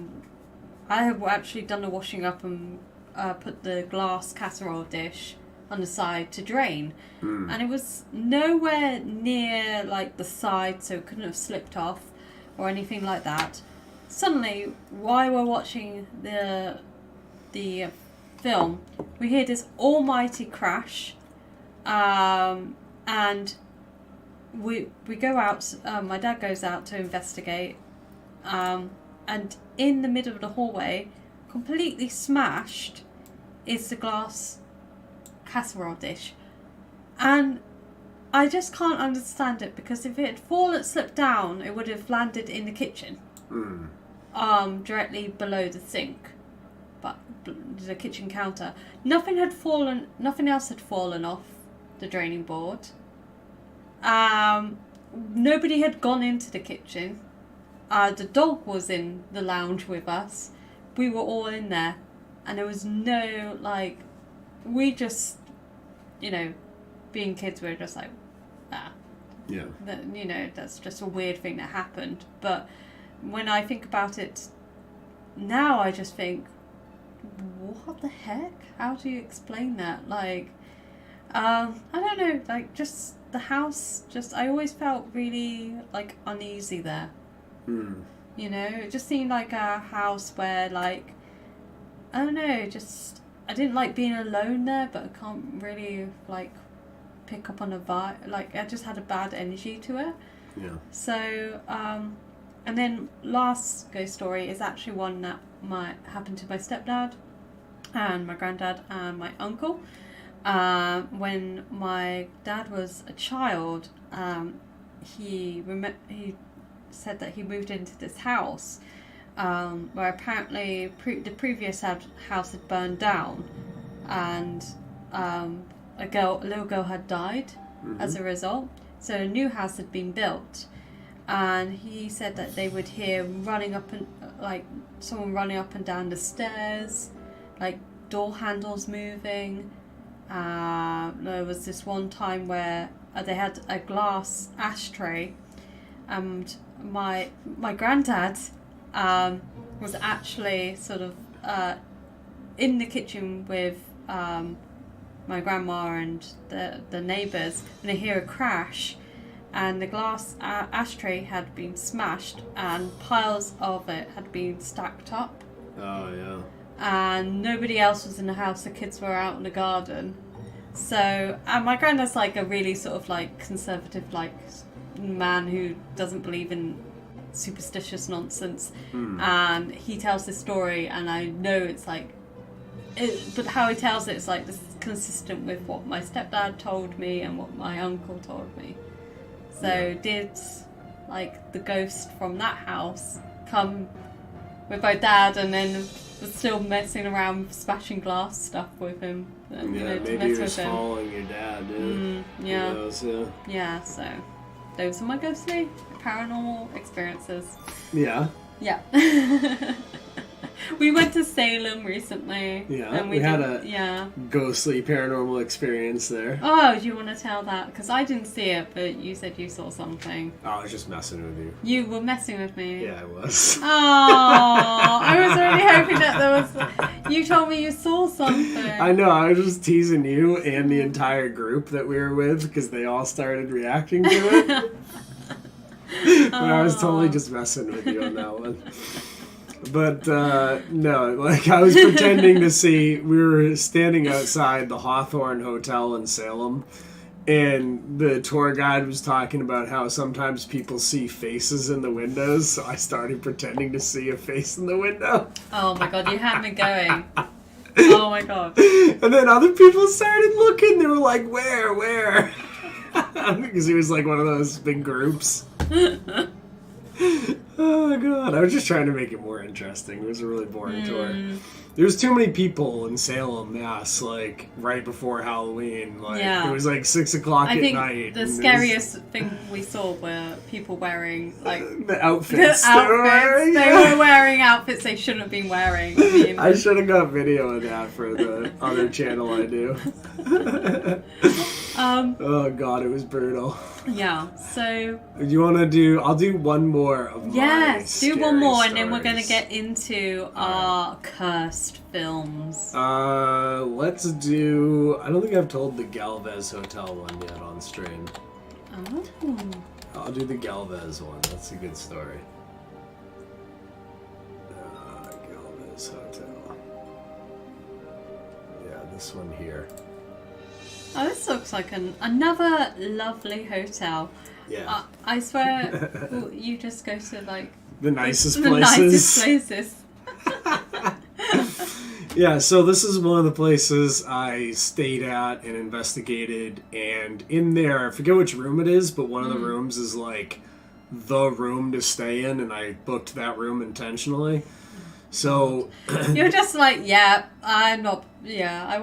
had actually done the washing up and put the glass casserole dish on the side to drain, and it was nowhere near like the side, so it couldn't have slipped off or anything like that. Suddenly, while we're watching the film, we hear this almighty crash, and we go out. My dad goes out to investigate, and in the middle of the hallway, completely smashed, is the glass casserole dish. And I just can't understand it, because if it had slipped down, it would have landed in the kitchen, directly below the sink, but the kitchen counter. Nothing else had fallen off the draining board. Nobody had gone into the kitchen. The dog was in the lounge with us. We were all in there, and there was no like we just, being kids, we were just like, Yeah. that, that's just a weird thing that happened. But when I think about it now, I just think, what the heck? How do you explain that? Like, I don't know, like, just the house, I always felt really, like, uneasy there. It just seemed like a house where, like, I don't know, I didn't like being alone there, but I can't really, like, pick up on a vibe. Like, I just had a bad energy to it. Yeah. So, and then last ghost story is actually one that happened to my stepdad and my granddad and my uncle. When my dad was a child, he said that he moved into this house where apparently the previous house had burned down, and a little girl had died as a result. So a new house had been built, and he said that they would hear someone running up and down the stairs, like door handles moving. There was this one time where they had a glass ashtray, and my granddad was actually sort of in the kitchen with my grandma and the neighbours, and they hear a crash, and the glass ashtray had been smashed and piles of it had been stacked up. Oh, yeah. And nobody else was in the house. The kids were out in the garden. So, and my granddad's like a really sort of like conservative, like, man who doesn't believe in superstitious nonsense. And he tells this story, and I know it's like, but how he tells it's like this is consistent with what my stepdad told me and what my uncle told me. So did like the ghost from that house come with my dad, and then was still messing around smashing glass stuff with him. Maybe he was following your dad. Yeah. Who knows, yeah. Yeah. So those are my ghostly paranormal experiences. Yeah. Yeah. We went to Salem recently. Yeah, and we had a ghostly paranormal experience there. Oh, do you want to tell that? Because I didn't see it, but you said you saw something. Oh, I was just messing with you. You were messing with me. Yeah, I was. Oh, I was really hoping that there was... You told me you saw something. I know, I was just teasing you and the entire group that we were with because they all started reacting to it. But I was totally just messing with you on that one. But, no, like, I was pretending to see, we were standing outside the Hawthorne Hotel in Salem, and the tour guide was talking about how sometimes people see faces in the windows, so I started pretending to see a face in the window. Oh my god, you had me going. Oh my god. And then other people started looking, they were like, where? Because it was like one of those big groups. Oh god, I was just trying to make it more interesting. It was a really boring tour. There was too many people in Salem, Mass, like right before Halloween. Like it was like 6 o'clock at night. I think the scariest thing we saw were people wearing like the outfits. They were wearing outfits they shouldn't have been wearing. I mean, I should have got video of that for the other channel I do. Oh god, it was brutal. Yeah, so... You want to do... I'll do one more of Yes, do one more stories. And then we're going to get into our cursed films. Let's do... I don't think I've told the Galvez Hotel one yet on stream. Oh. I'll do the Galvez one. That's a good story. Galvez Hotel. Yeah, this one here. Oh, this looks like another lovely hotel. Yeah. I swear, you just go to like the nicest the places. nicest places. Yeah, so this is one of the places I stayed at and investigated, and in there, I forget which room it is, but one of the rooms is like the room to stay in, and I booked that room intentionally. So you're just like, I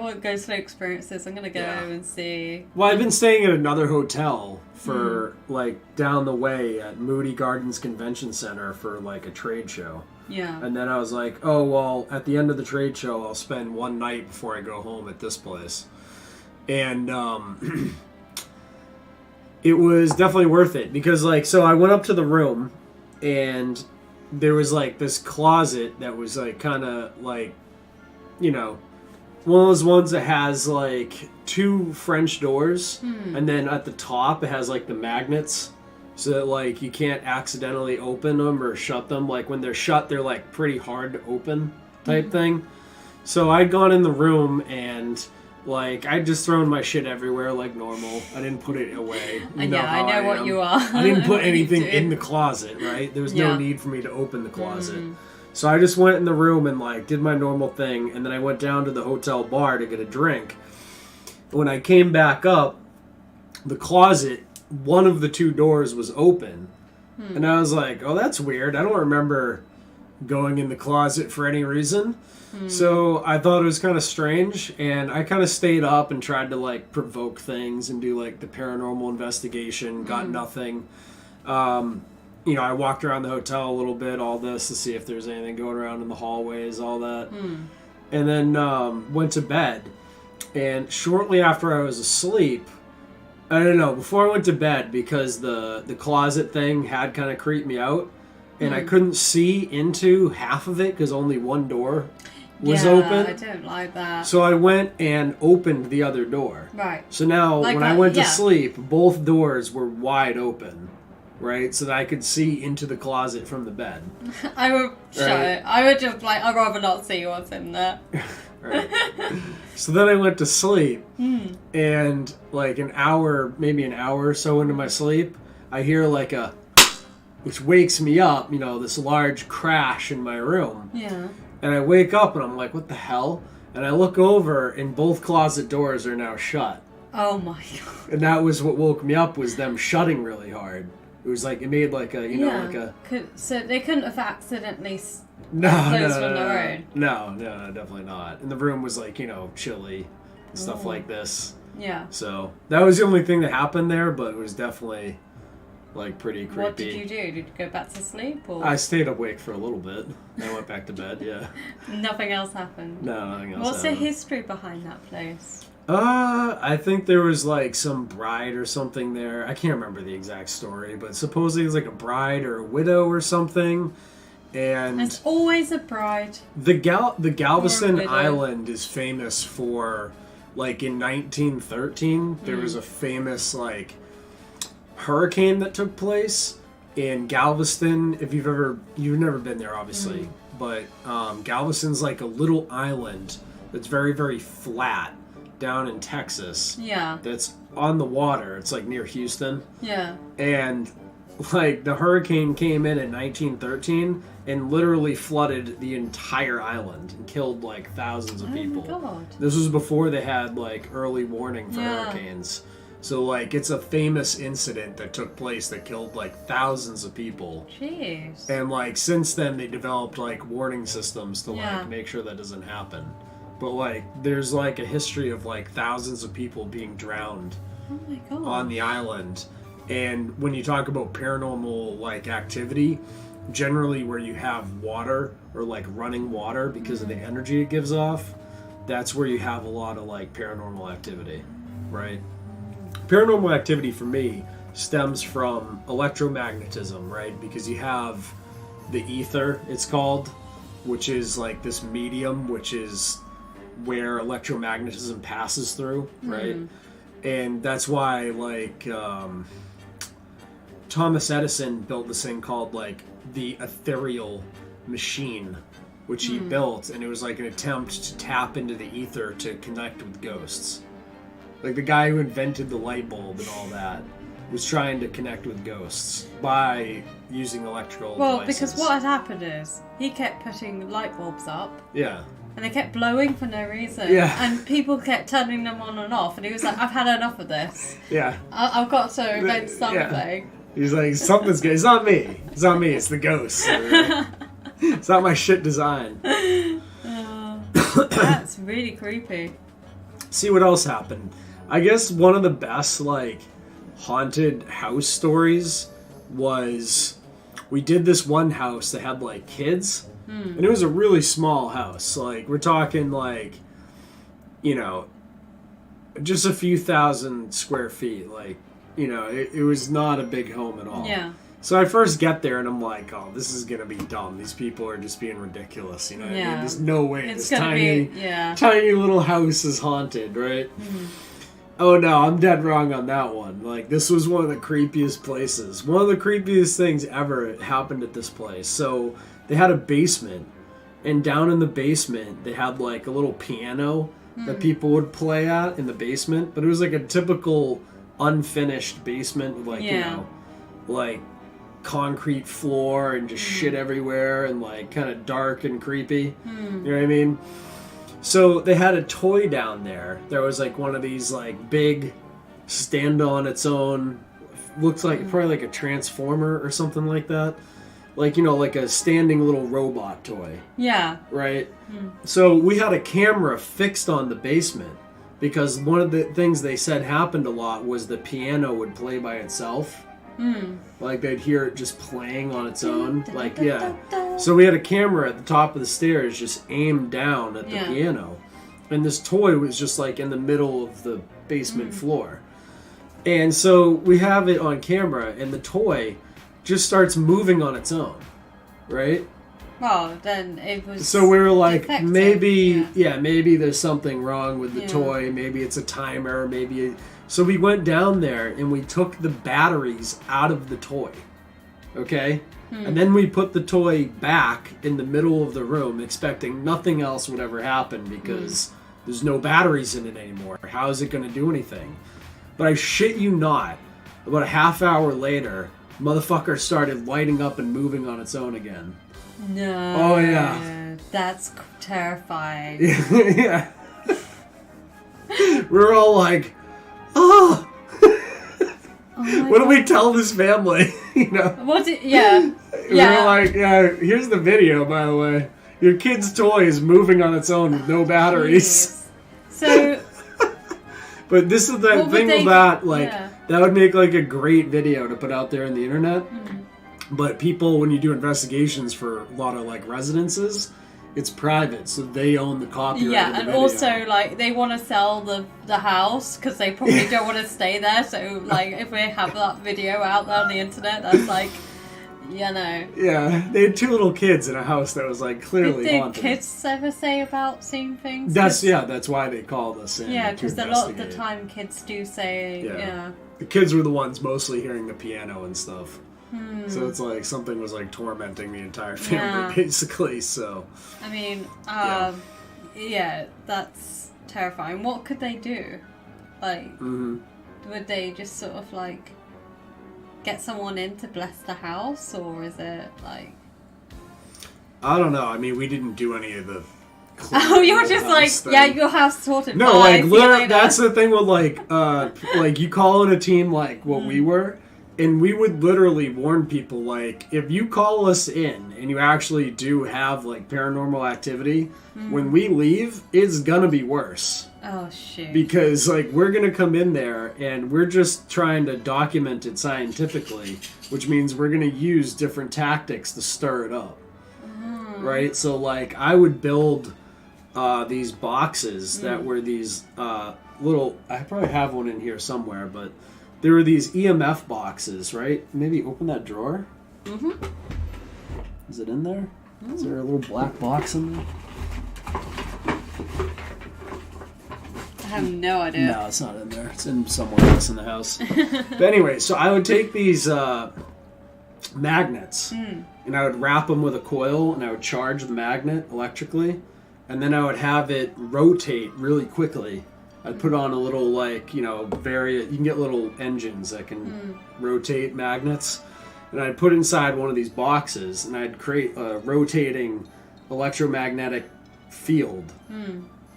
want ghostly experiences. I'm gonna go and see. Well, I've been staying at another hotel for like down the way at Moody Gardens Convention Center for like a trade show. Yeah. And then I was like, oh, well, at the end of the trade show, I'll spend one night before I go home at this place. And it was definitely worth it because, like, so I went up to the room and there was, like, this closet that was, like, kind of, like, you know, one of those ones that has, like, 2 French doors. And then at the top, it has, like, the magnets. So that, like, you can't accidentally open them or shut them. Like, when they're shut, they're, like, pretty hard to open type thing. So I'd gone in the room and, like, I'd just thrown my shit everywhere like normal. I didn't put it away. I know what you are. I didn't put anything You do. in the closet, right? There was no Yeah. need for me to open the closet. So I just went in the room and, like, did my normal thing. And then I went down to the hotel bar to get a drink. When I came back up, the closet... one of the 2 doors was open. And I was like, oh, that's weird. I don't remember going in the closet for any reason. So I thought it was kind of strange. And I kind of stayed up and tried to, like, provoke things and do, like, the paranormal investigation. Got nothing. You know, I walked around the hotel a little bit, all this, to see if there's anything going around in the hallways, all that. And then went to bed. And shortly after I was asleep, I don't know, before I went to bed, because the closet thing had kind of creeped me out, and I couldn't see into half of it because only one door was open. I don't like that. So I went and opened the other door. Right. So now, Like when a- I went to yeah. sleep, both doors were wide open, right? So that I could see into the closet from the bed. I would shut Right. it. I would just, like, I'd rather not see what's in there. Right. So then I went to sleep, and like maybe an hour or so into my sleep, I hear like which wakes me up, you know, this large crash in my room. Yeah. And I wake up and I'm like, what the hell? And I look over and both closet doors are now shut. Oh my god. And that was what woke me up, was them shutting really hard. It was like, it made like a, you know, like a... So they couldn't have accidentally No, closed on their own? No, definitely not. And the room was like, you know, chilly and stuff like this. Yeah. So that was the only thing that happened there, but it was definitely like pretty creepy. What did you do? Did you go back to sleep, or I stayed awake for a little bit. I went back to bed, yeah. nothing else happened? No, nothing else What's the happened. history behind that place? I think there was like some bride or something there. I can't remember the exact story, but supposedly it was like a bride or a widow or something. And There's always a bride. the Galveston widow. Island is famous for, like, in 1913, there was a famous, like, hurricane that took place in Galveston. If you've never been there, obviously, but Galveston's like a little island that's very, very flat down in Texas. Yeah. That's on the water. It's like near Houston. Yeah. And like the hurricane came in 1913 and literally flooded the entire island and killed like thousands of people. Oh my god. This was before they had like early warning for hurricanes. So like it's a famous incident that took place that killed like thousands of people. Jeez. And like since then they developed like warning systems to Yeah. like make sure that doesn't happen. But like there's like a history of like thousands of people being drowned Oh my god. on the island. And when you talk about paranormal like activity, generally where you have water or like running water because of the energy it gives off, that's where you have a lot of like paranormal activity, right? Paranormal activity for me stems from electromagnetism, right? Because you have the ether, it's called, which is like this medium, which is where electromagnetism passes through, right? And that's why like Thomas Edison built this thing called like the ethereal machine, which he built, and it was like an attempt to tap into the ether to connect with ghosts. Like the guy who invented the light bulb and all that was trying to connect with ghosts by using electrical devices. because what had happened is he kept putting light bulbs up Yeah. and they kept blowing for no reason. Yeah. And people kept turning them on and off, and he was like, I've had enough of this. Yeah. I've got to invent Yeah. something. He's like, something's good. It's not me. It's not me. It's the ghosts. It's not my shit design. That's really creepy. See what else happened. I guess one of the best, like, haunted house stories was we did this one house that had, like, kids, And it was a really small house. Like, we're talking, like, you know, just a few thousand square feet. Like, you know, it was not a big home at all. Yeah. So I first get there and I'm like, oh, this is going to be dumb. These people are just being ridiculous. You know what I mean? There's no way It's this gonna tiny little house is haunted, right? Oh no, I'm dead wrong on that one. Like, this was one of the creepiest places. One of the creepiest things ever happened at this place. So they had a basement, and down in the basement they had like a little piano that people would play at in the basement. But it was like a typical unfinished basement with, like, you know, like concrete floor and just shit everywhere and like kind of dark and creepy. You know what I mean? So they had a toy down there. There was like one of these like big stand on its own, looks like probably like a transformer or something like that. Like, you know, like a standing little robot toy. Yeah. Right? So we had a camera fixed on the basement because one of the things they said happened a lot was the piano would play by itself. Like, they'd hear it just playing on its own. Like, yeah. So we had a camera at the top of the stairs just aimed down at the piano. And this toy was just, like, in the middle of the basement floor. And so we have it on camera, and the toy just starts moving on its own. Right? Well, then it was. So we were like, defective. maybe there's something wrong with the toy. Maybe it's a timer. So we went down there and we took the batteries out of the toy. Okay? And then we put the toy back in the middle of the room, expecting nothing else would ever happen because there's no batteries in it anymore. How is it going to do anything? But I shit you not, about a half hour later, motherfucker started lighting up and moving on its own again. No. Oh, yeah. That's terrifying. Yeah. We're all like, oh, what do we tell this family? You know? What? Yeah. We're like, yeah, here's the video, by the way. Your kid's toy is moving on its own with no batteries. So. But this is the thing with that, like, that would make like a great video to put out there on the internet. But people, when you do investigations for a lot of like residences, it's private, so they own the copyright. Yeah, of the and video. also like they want to sell the house because they probably don't want to stay there. So like if we have that video out there on the internet, that's like, you know. Yeah, they had two little kids in a house that was like clearly Did haunted. kids ever say about seeing things? That's why they called us in. Yeah, to because a lot of the investigate. time kids do say, yeah. The kids were the ones mostly hearing the piano and stuff. So it's like something was like tormenting the entire family, basically. So, I mean, yeah, that's terrifying. What could they do? Like, would they just sort of like get someone in to bless the house, or is it like? I don't know. I mean, we didn't do any of the. Oh, you're just like, yeah, your house sorted. No, Bye, like see you literally, later. that's the thing with like you call in a team like what we were, and we would literally warn people like, if you call us in and you actually do have like paranormal activity, when we leave, it's gonna be worse. Oh shit. Because like we're gonna come in there and we're just trying to document it scientifically, which means we're gonna use different tactics to stir it up. Right? So like I would build these boxes that were these little, I probably have one in here somewhere, but there were these EMF boxes, right? Maybe open that drawer. Is it in there? Is there a little black box in there? I have no idea. No, it's not in there. It's in somewhere else in the house. But anyway, so I would take these magnets and I would wrap them with a coil and I would charge the magnet electrically, and then I would have it rotate really quickly. I'd put on a little, like, you know, you can get little engines that can rotate magnets, and I'd put inside one of these boxes and I'd create a rotating electromagnetic field,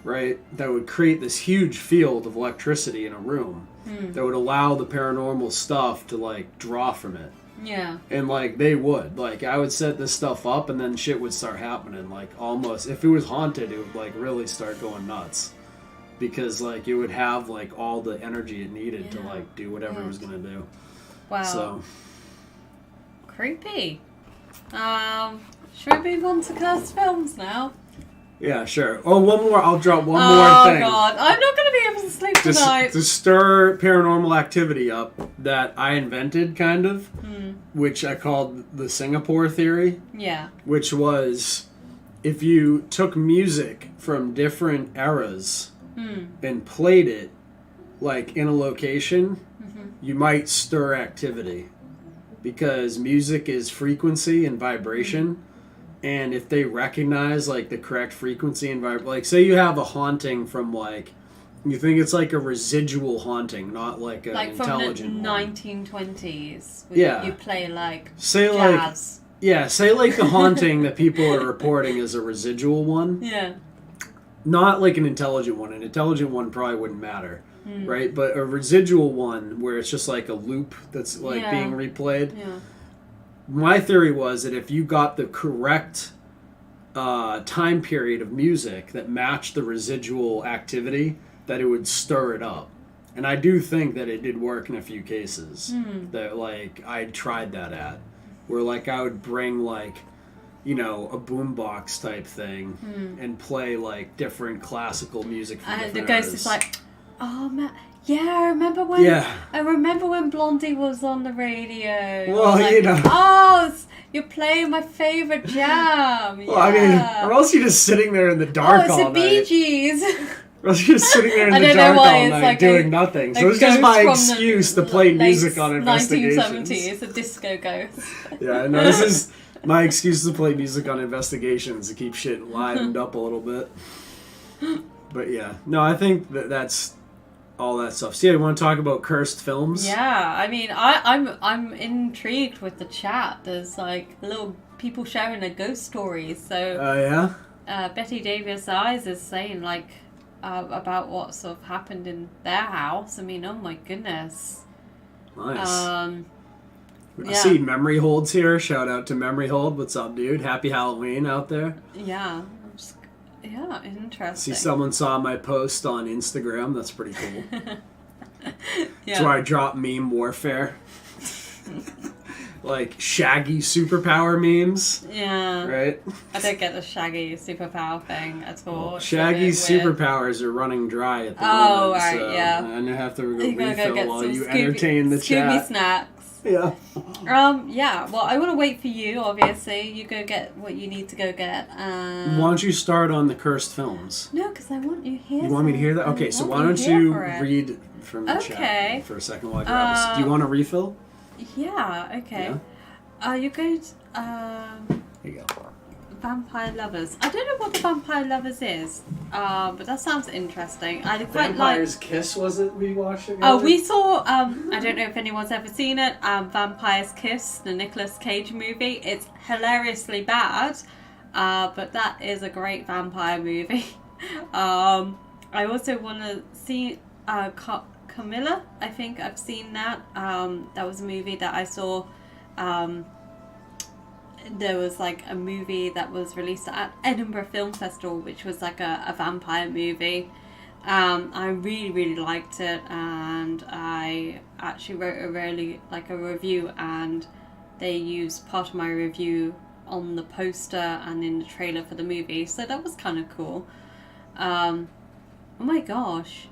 right, that would create this huge field of electricity in a room that would allow the paranormal stuff to like draw from it. Yeah. And like they would, like I would set this stuff up and then shit would start happening. Like almost, if it was haunted, it would like really start going nuts, because like it would have like all the energy it needed to like do whatever it was gonna do. Wow. So creepy. Should we move on to cursed films now? Yeah, sure. Oh, one more. I'll drop one more thing. Oh god, I'm not going to be able to sleep tonight. To stir paranormal activity up that I invented, kind of, which I called the Singapore theory. Yeah. Which was, if you took music from different eras and played it, like, in a location, you might stir activity. Because music is frequency and vibration. And if they recognize, like, the correct frequency and like, say you have a haunting from, like, you think it's like a residual haunting, not like an intelligent one. Like from the 1920s. Yeah. You play, like, say jazz. Say, like, the haunting that people are reporting is a residual one. Yeah. Not like an intelligent one. An intelligent one probably wouldn't matter, right? But a residual one where it's just, like, a loop that's, like, being replayed. Yeah. My theory was that if you got the correct time period of music that matched the residual activity, that it would stir it up. And I do think that it did work in a few cases that, like, I tried that at. Where, like, I would bring, like, you know, a boombox type thing and play, like, different classical music from different the ghost eras. is like, oh man. Yeah, I remember when Blondie was on the radio. Well, like, you know. Oh, you're playing my favourite jam. Well, I mean, or else you're just sitting there in the dark all it's the Bee night. Gees. Or else you're just sitting there in the dark all night doing nothing. So it's just my excuse to play music on investigations. 1970s, a disco ghost. Yeah, no, this is my excuse to play music on investigations to keep shit livened up a little bit. But yeah, no, I think that's all that stuff. So yeah, you want to talk about cursed films? Yeah, I mean, I'm intrigued with the chat. There's like little people sharing their ghost stories. So Betty Davis Eyes is saying like about what sort of happened in their house. I mean, oh my goodness. Nice. I see Memory Hold's here. Shout out to Memory Hold. What's up, dude? Happy Halloween out there. Yeah. Yeah, interesting. See, someone saw my post on Instagram. That's pretty cool. Yeah. That's where I drop meme warfare. Like Shaggy superpower memes. Yeah. Right? I don't get the Shaggy superpower thing at all. Well, Shaggy's superpowers are running dry at the moment. Oh, right, so yeah. I'm going to have to go You're gonna refill go get while some you entertain the chat. Scooby snacks. Yeah. Yeah, well, I want to wait for you, obviously. You go get what you need to go get. Why don't you start on the cursed films? No, because I want you here. You want me to hear that? Okay, so why don't you read from the chat for a second while I grab this. Do you want a refill? Yeah, okay. Yeah? You go to, Here you go. Vampire Lovers. I don't know what the Vampire Lovers is, but that sounds interesting. I quite Vampire's Kiss, was it we watched together? Oh, we saw, I don't know if anyone's ever seen it, Vampire's Kiss, the Nicolas Cage movie. It's hilariously bad, but that is a great vampire movie. I also want to see Camilla. I think I've seen that. That was a movie that I saw. There was like a movie that was released at Edinburgh Film Festival, which was like a vampire movie. I really liked it, and I actually wrote a review, and they used part of my review on the poster and in the trailer for the movie, so that was kind of cool. Oh my gosh,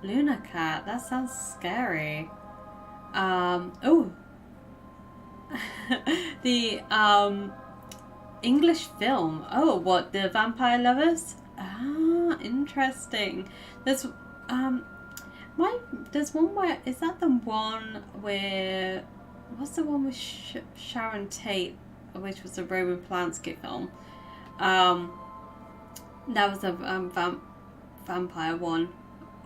Luna Cat, that sounds scary. The English film. Oh, what, the Vampire Lovers? Ah, interesting. There's one where, is that the one where, what's the one with Sharon Tate, which was a Roman Polanski film? That was a vampire one.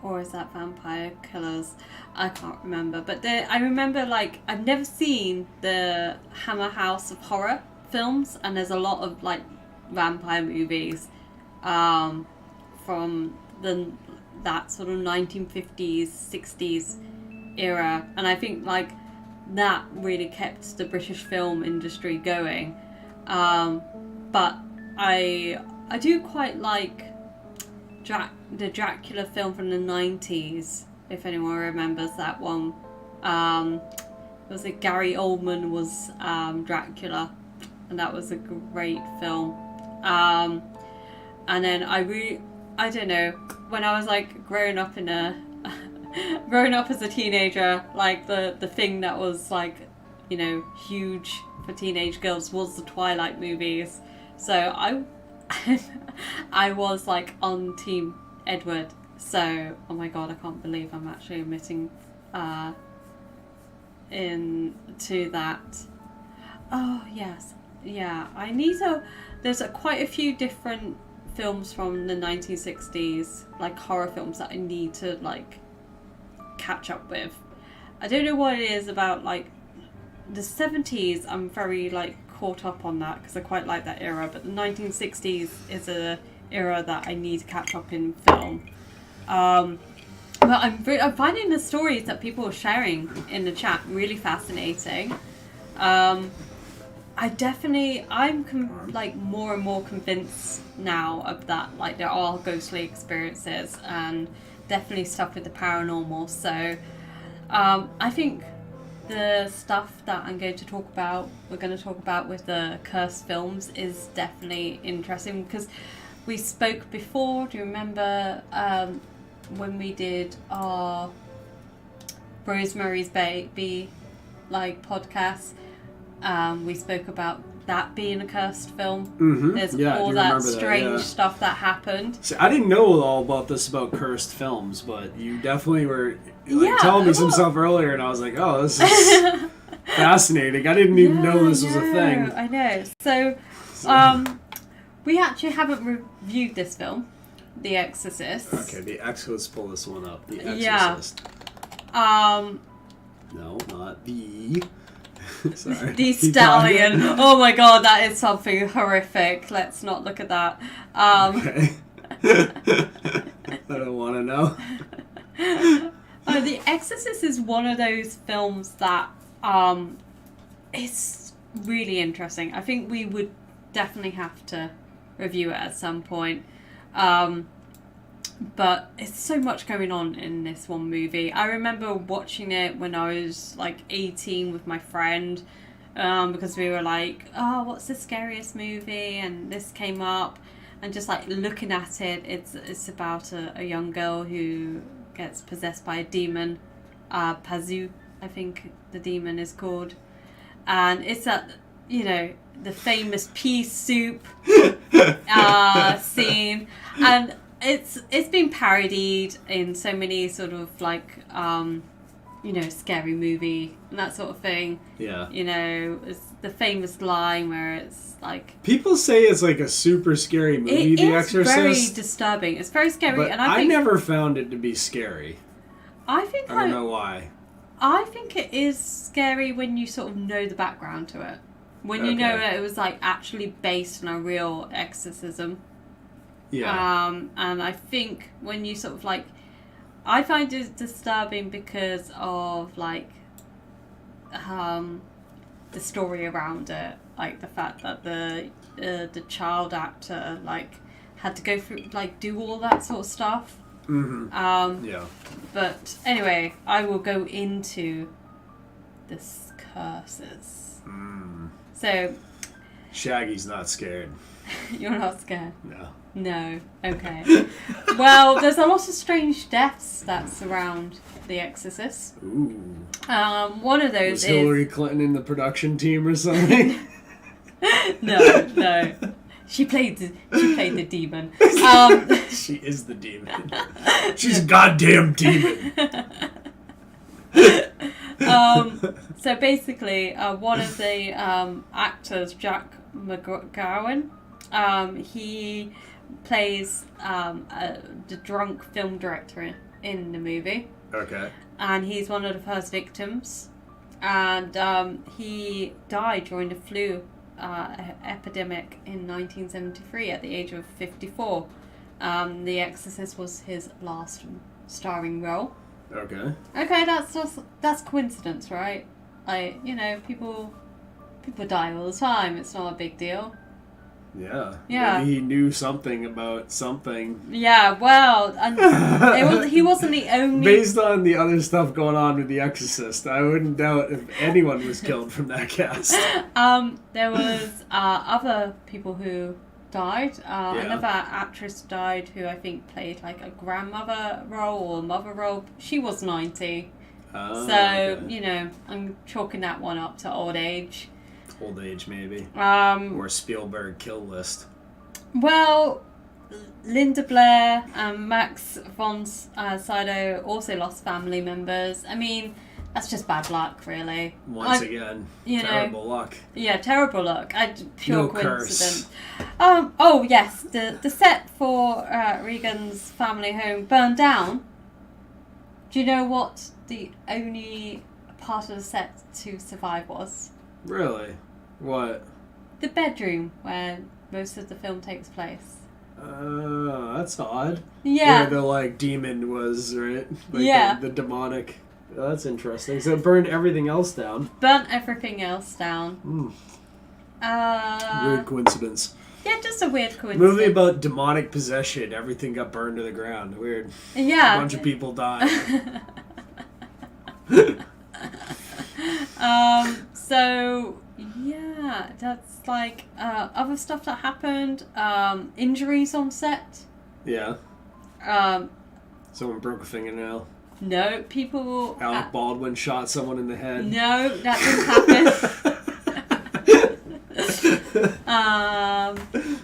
Or is that Vampire Killers? I can't remember. But I remember, like, I've never seen the Hammer House of Horror films, and there's a lot of, like, vampire movies from that sort of 1950s, 60s era. And I think, like, that really kept the British film industry going. But I do quite like the Dracula film from the 90s, if anyone remembers that one. Was it Gary Oldman was Dracula? and that was a great film. And then I don't know, when I was like growing up as a teenager, like the thing that was like, you know, huge for teenage girls was the Twilight movies. So I was like on Team Edward. So, oh my god, I can't believe I'm actually admitting into that. Oh yes, yeah. There's quite a few different films from the 1960s, like horror films, that I need to like catch up with. I don't know what it is about like the 70s. I'm very like caught up on that because I quite like that era, but the 1960s is a era that I need to catch up in film. But I'm finding the stories that people are sharing in the chat really fascinating. I'm like more and more convinced now of that, like there are ghostly experiences and definitely stuff with the paranormal. So I think the stuff that we're going to talk about with the cursed films is definitely interesting, because we spoke before, do you remember when we did our Rosemary's Baby like podcast? We spoke about that being a cursed film. Mm-hmm. There's Yeah, all that strange stuff that happened. See, I didn't know all about this about cursed films, but you definitely were telling me some stuff earlier, and I was like, oh, this is fascinating. I didn't even know this was a thing. I know. So, we actually haven't reviewed this film, The Exorcist. Okay, let's pull this one up. The Exorcist. Yeah. No, not the... Sorry. The Stallion. Oh my god, that is something horrific. Let's not look at that. Okay. I don't want to know. The Exorcist is one of those films that is really interesting. I think we would definitely have to review it at some point. But it's so much going on in this one movie. I remember watching it when I was like 18 with my friend, because we were like, oh, what's the scariest movie? And this came up, and just like looking at it, it's about a young girl who gets possessed by a demon, Pazu, I think the demon is called. And it's the famous pea soup scene, and it's been parodied in so many sort of like scary movie and that sort of thing. Yeah. It's the famous line where it's like, people say it's like a super scary movie, The Exorcist. It's very disturbing. It's very scary, but and I think, never found it to be scary. I don't know why. I think it is scary when you sort of know the background to it. When you know that it was like actually based on a real exorcism. Yeah. And I think when you sort of like, I find it disturbing because of like the story around it, like the fact that the child actor like had to go through like do all that sort of stuff. Mm-hmm. Yeah. But anyway, I will go into this curses. So Shaggy's not scared. You're not scared? No. No. Okay. Well, there's a lot of strange deaths that surround The Exorcist. Ooh. One of those was Hillary Clinton in the production team or something? No. She played the demon. She is the demon. She's a goddamn demon. So basically, one of the actors, Jack McGowan, he plays the drunk film director in the movie. Okay. And he's one of the first victims. And he died during the flu epidemic in 1973 at the age of 54. The Exorcist was his last starring role. Okay. Okay, that's coincidence, right? Like, people die all the time. It's not a big deal. Yeah. Yeah. Maybe he knew something about something. Yeah, well, and he wasn't the only... Based on the other stuff going on with The Exorcist, I wouldn't doubt if anyone was killed from that cast. There was other people who died. Yeah. Another actress died who I think played like a grandmother role or mother role. She was 90. Oh, So, okay. you know, I'm chalking that one up to old age. Old age, maybe. Um, Or Spielberg kill list. Well, Linda Blair and Max von Sydow also lost family members. I mean, that's just bad luck, really. Once again, terrible luck. Yeah, terrible luck. Pure No coincidence. Oh, yes, the set for Regan's family home burned down. Do you know what the only part of the set to survive was? Really? What? The bedroom where most of the film takes place. That's odd. Yeah. Where the, like, demon was, right? Like Yeah. The demonic. Oh, that's interesting. So it burned everything else down. Burnt everything else down. Weird coincidence. Yeah, just a weird coincidence. Movie about demonic possession. Everything got burned to the ground. Weird. Yeah. A bunch of people died. So yeah, that's like other stuff that happened. Injuries on set. Yeah. Um, Someone broke a fingernail. no, people. Alec Baldwin shot someone in the head. No, that didn't happen.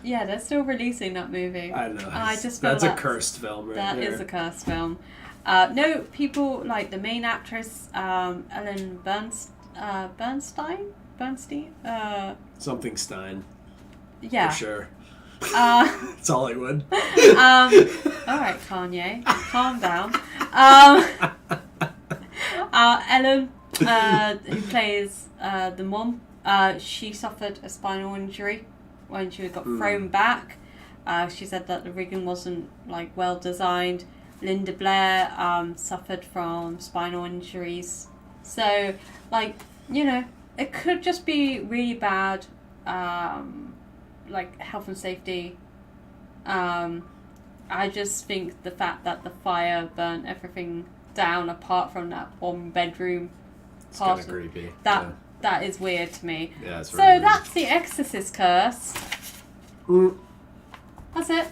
Yeah, they're still releasing that movie. I know. I just feel That's a cursed film, right That there. is a cursed film. No, people like the main actress, Ellen Bernstein? Something Stein. Yeah. For sure. Uh, It's Hollywood. Alright, Kanye. Calm down. Ellen, who plays the mom, she suffered a spinal injury when she got thrown back. She said that the rigging wasn't like well designed. Linda Blair suffered from spinal injuries. So, like, you know, it could just be really bad, like, health and safety. I just think the fact that the fire burnt everything down apart from that one bedroom It's part kind of creepy. that is weird to me. Yeah, it's So very weird. that's the Exorcist curse. That's it.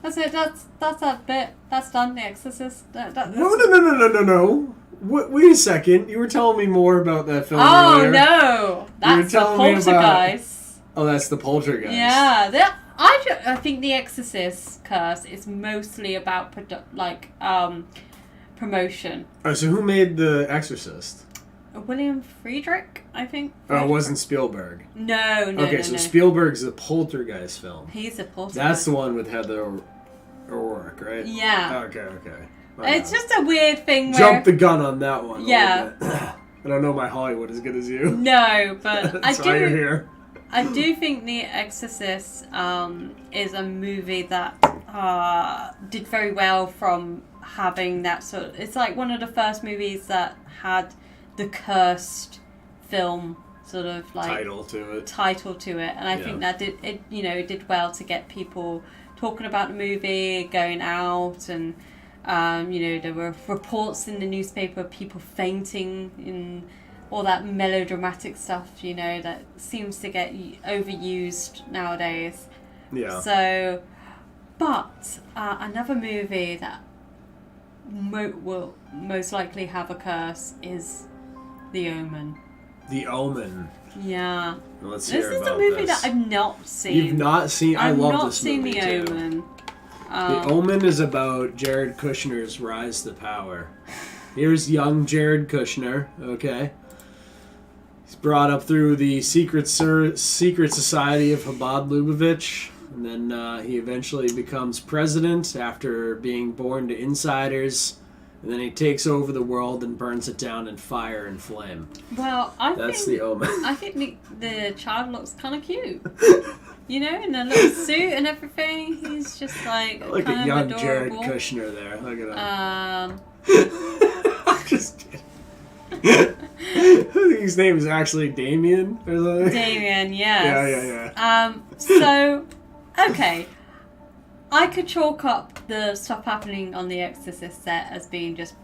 That's it. That's that bit. That's done. The Exorcist. No. Wait a second. You were telling me more about that film Oh earlier. No! That's the telling me about- Poltergeist. Oh, that's the Poltergeist. Yeah, I think the Exorcist curse is mostly about promotion. Oh, so who made The Exorcist? William Friedrich, I think. Oh, it wasn't Spielberg. No. Okay, no, so no. Spielberg's the Poltergeist film. He's a Poltergeist. That's the one with Heather O'Rourke, right? Yeah. Okay. It's just a weird thing where... Jump the gun on that one. a Yeah. little bit. I don't know my Hollywood as good as you. No, but That's why you're here. I do think The Exorcist is a movie that did very well from having that sort of... It's like one of the first movies that had the cursed film sort of like... Title to it. And I think that it did well to get people talking about the movie, going out, and there were reports in the newspaper of people fainting in all that melodramatic stuff, that seems to get overused nowadays. Yeah. So, but another movie that will most likely have a curse is The Omen. The Omen. Yeah. Let's This hear is about a movie this. that I've not seen. You've not seen? I I've love not this seen movie The too. Omen. The Omen is about Jared Kushner's rise to power. Here's young Jared Kushner, okay? He's brought up through the secret society of Chabad Lubavitch, and then he eventually becomes president after being born to insiders, and then he takes over the world and burns it down in fire and flame. Well, That's The Omen. I think the child looks kind of cute. In a little suit and everything. He's just like Look kind at of young adorable. Jared Kushner there. Look at him. I'm just kidding. I think his name is actually Damien or something. Damien, yes. Yeah. So Okay. I could chalk up the stuff happening on the Exorcist set as being just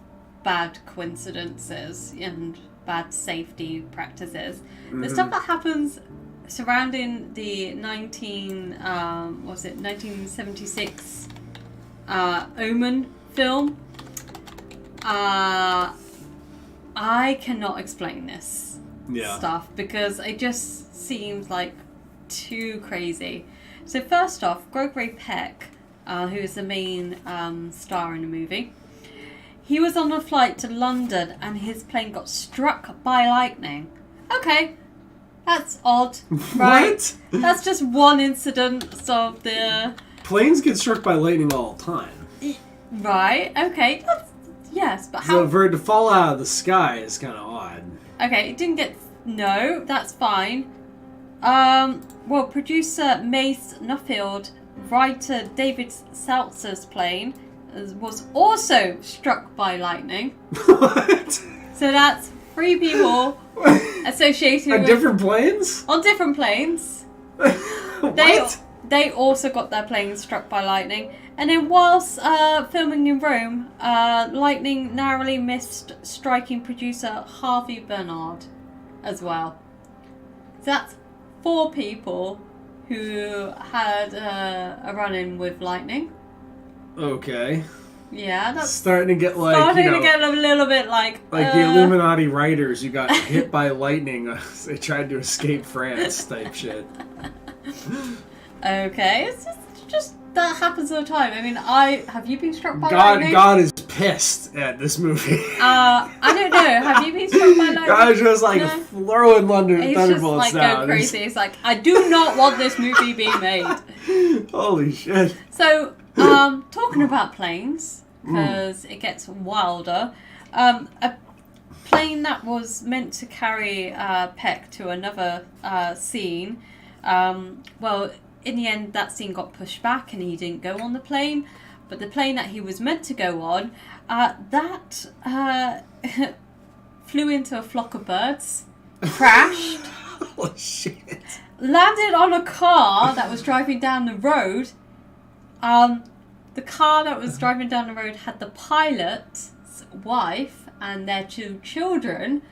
bad coincidences and bad safety practices. The stuff that happens surrounding the 1976 Omen film, I cannot explain this stuff because it just seems like too crazy. So first off, Gregory Peck, who is the main star in the movie, he was on a flight to London and his plane got struck by lightning. Okay, that's odd, right? What? That's just one incident of the... Planes get struck by lightning all the time. Right, okay, yes, but how... So for it to fall out of the sky is kind of odd. Okay, it didn't get... No, that's fine. Well, producer Mace Nuffield, writer David Seltzer's plane was also struck by lightning. What? So that's 3 people associated On with... different planes? On different planes. What? They also got their planes struck by lightning. And then whilst filming in Rome, lightning narrowly missed striking producer Harvey Bernard as well. So that's 4 people who had a run-in with lightning. Okay. Yeah, that's starting to get like, starting you know, to get a little bit like the Illuminati writers who got hit by lightning. They tried to escape France type shit. Okay, it's just that happens all the time. I mean, have you been struck by God, lightning? God is pissed at this movie. I don't know. Have you been struck by lightning? God's just like throwing He's thunderbolts just like down. going crazy. It's like, I do not want this movie being made. Holy shit. So, talking about planes, because it gets wilder. A plane that was meant to carry Peck to another scene. Well, in the end, that scene got pushed back and he didn't go on the plane. But the plane that he was meant to go on, that flew into a flock of birds, crashed, Oh shit. landed on a car that was driving down the road. The car that was driving down the road had the pilot's wife and their 2 children.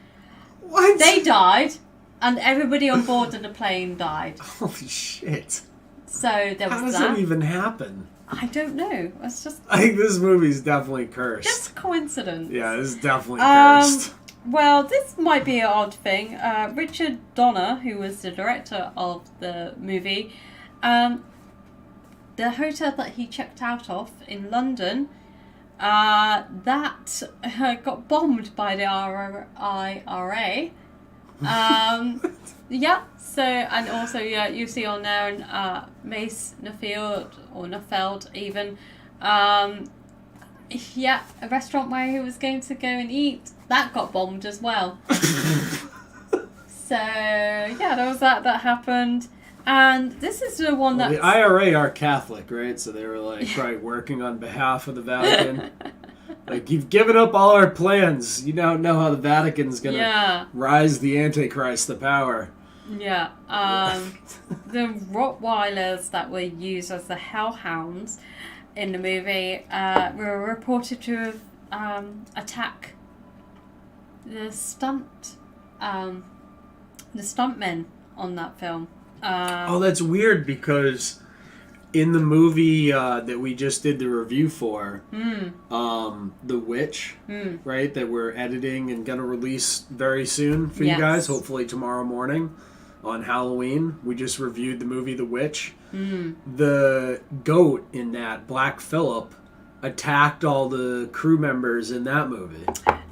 What? They died, and everybody on board of the plane died. Holy shit. So there was How does that. that even happen? I don't know. It's just I think this movie's definitely cursed. just coincidence. Yeah, this is definitely cursed. Well, this might be an odd thing. Richard Donner, who was the director of the movie, the hotel that he checked out of in London, that got bombed by the IRA. Yeah. So, and also, yeah, you see on there, Mace Nuffield even. Yeah, a restaurant where he was going to go and eat, that got bombed as well. So, yeah, there was that happened. And this is the one that... The IRA are Catholic, right? So they were like probably working on behalf of the Vatican. Like, you've given up all our plans. You now know how the Vatican's going to rise the Antichrist to power. Yeah. The Rottweilers that were used as the hellhounds in the movie were reported to have attacked the stuntmen on that film. Oh, that's weird because in the movie that we just did the review for, The Witch, right, that we're editing and going to release very soon for you guys, hopefully tomorrow morning on Halloween. We just reviewed the movie The Witch. The goat in that, Black Phillip, attacked all the crew members in that movie.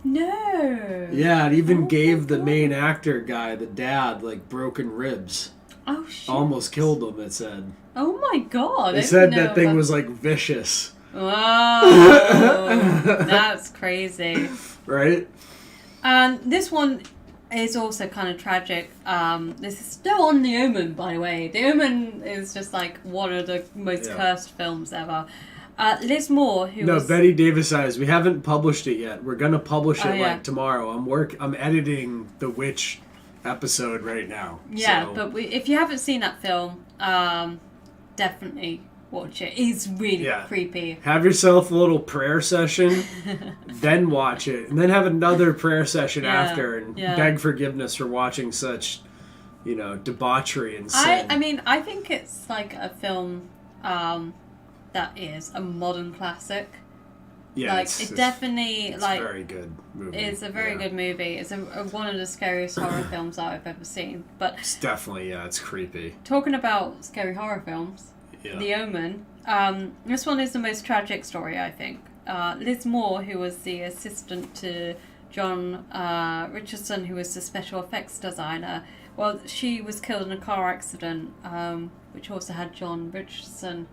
No. Yeah, it even gave the main actor guy, the dad, like broken ribs. Oh, shit. Almost killed him, it said. Oh my god. They said that thing was like vicious. Oh, that's crazy. Right? And this one is also kind of tragic. This is still on The Omen, by the way. The Omen is just like one of the most cursed films ever. Liz Moore, who was... Betty Davis Eyes. We haven't published it yet. We're gonna publish it yeah. like tomorrow. I'm editing The Witch episode right now. Yeah, so. but if you haven't seen that film, definitely watch it. It's really Yeah. creepy. Have yourself a little prayer session, then watch it, and then have another prayer session after, and beg forgiveness for watching such, debauchery and sin. I think it's like a film that is a modern classic. Yeah, like it's definitely it's like a very good movie. It's a very good movie. It's one of the scariest horror films that I've ever seen. But it's definitely it's creepy. Talking about scary horror films, Yeah. The Omen. This one is the most tragic story, I think. Liz Moore, who was the assistant to John Richardson, who was the special effects designer, well, she was killed in a car accident, which also had John Richardson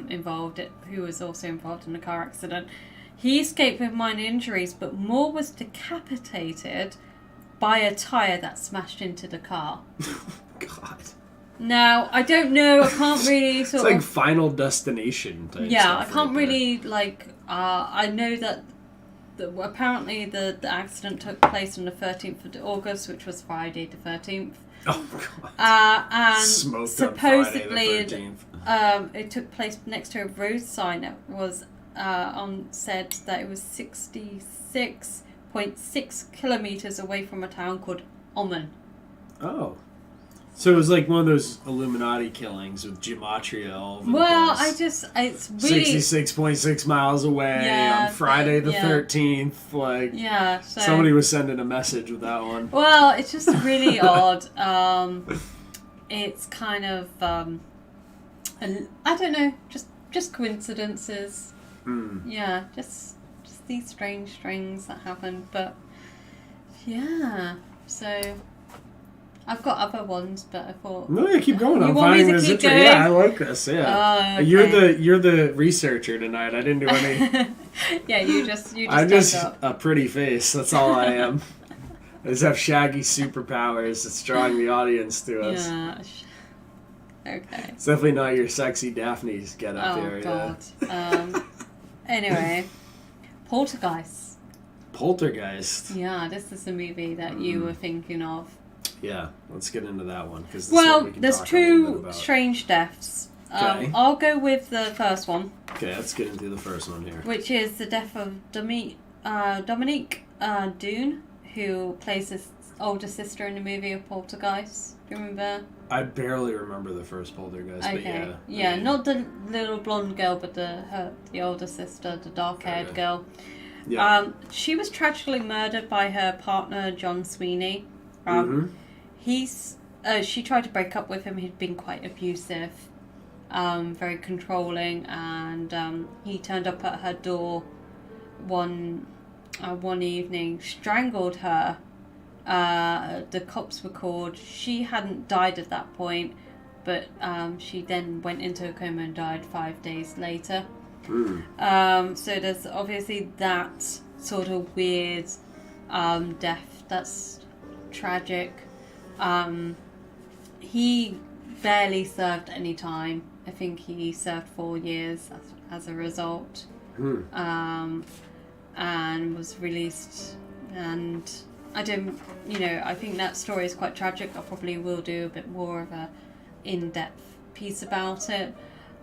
involved, who was also involved in the car accident. He escaped with minor injuries, but Moore was decapitated by a tyre that smashed into the car. God. Now, I don't know, I can't really It's like Final Destination type Yeah, I stuff can't right really, I know that apparently the accident took place on the 13th of August, which was Friday the 13th. Oh, God. And Smoked supposedly on Friday the 13th. It took place next to a road sign that was said that it was 66.6 kilometers away from a town called Oman. Oh. So it was like one of those Illuminati killings with gematria all over the place. It's really... 66.6 miles away on Friday the 13th. Like, so, somebody was sending a message with that one. Well, it's just really odd. It's kind of, I don't know, just coincidences. Yeah, just these strange things that happen. But, yeah, so... I've got other ones, but I thought... No, yeah, keep going. I'm want me finding to this keep interesting. going? Yeah, I like this, yeah. Oh, okay. You're the researcher tonight. I didn't do any... Yeah, you just I'm just up. a pretty face. That's all I am. I just have shaggy superpowers that's drawing the audience to us. Yeah. Okay. It's definitely not your sexy Daphne's get up here. God. Anyway, Poltergeist. Poltergeist. Yeah, this is the movie that you were thinking of. Yeah, let's get into that one. There's two strange deaths. Okay. I'll go with the first one. Okay, let's get into the first one here. Which is the death of Dominique Doone, who plays his older sister in the movie of Poltergeist. Do you remember? I barely remember the first Poltergeist, Okay. but yeah. Yeah, not the little blonde girl, but the older sister, the dark-haired girl. Yeah. She was tragically murdered by her partner, John Sweeney. She tried to break up with him. He'd been quite abusive, very controlling, and he turned up at her door one evening, strangled her. The cops were called. She hadn't died at that point, but she then went into a coma and died 5 days later. So there's obviously that sort of weird death that's tragic. He barely served any time. I think he served 4 years as a result. And was released. And I think that story is quite tragic. I probably will do a bit more of a in-depth piece about it.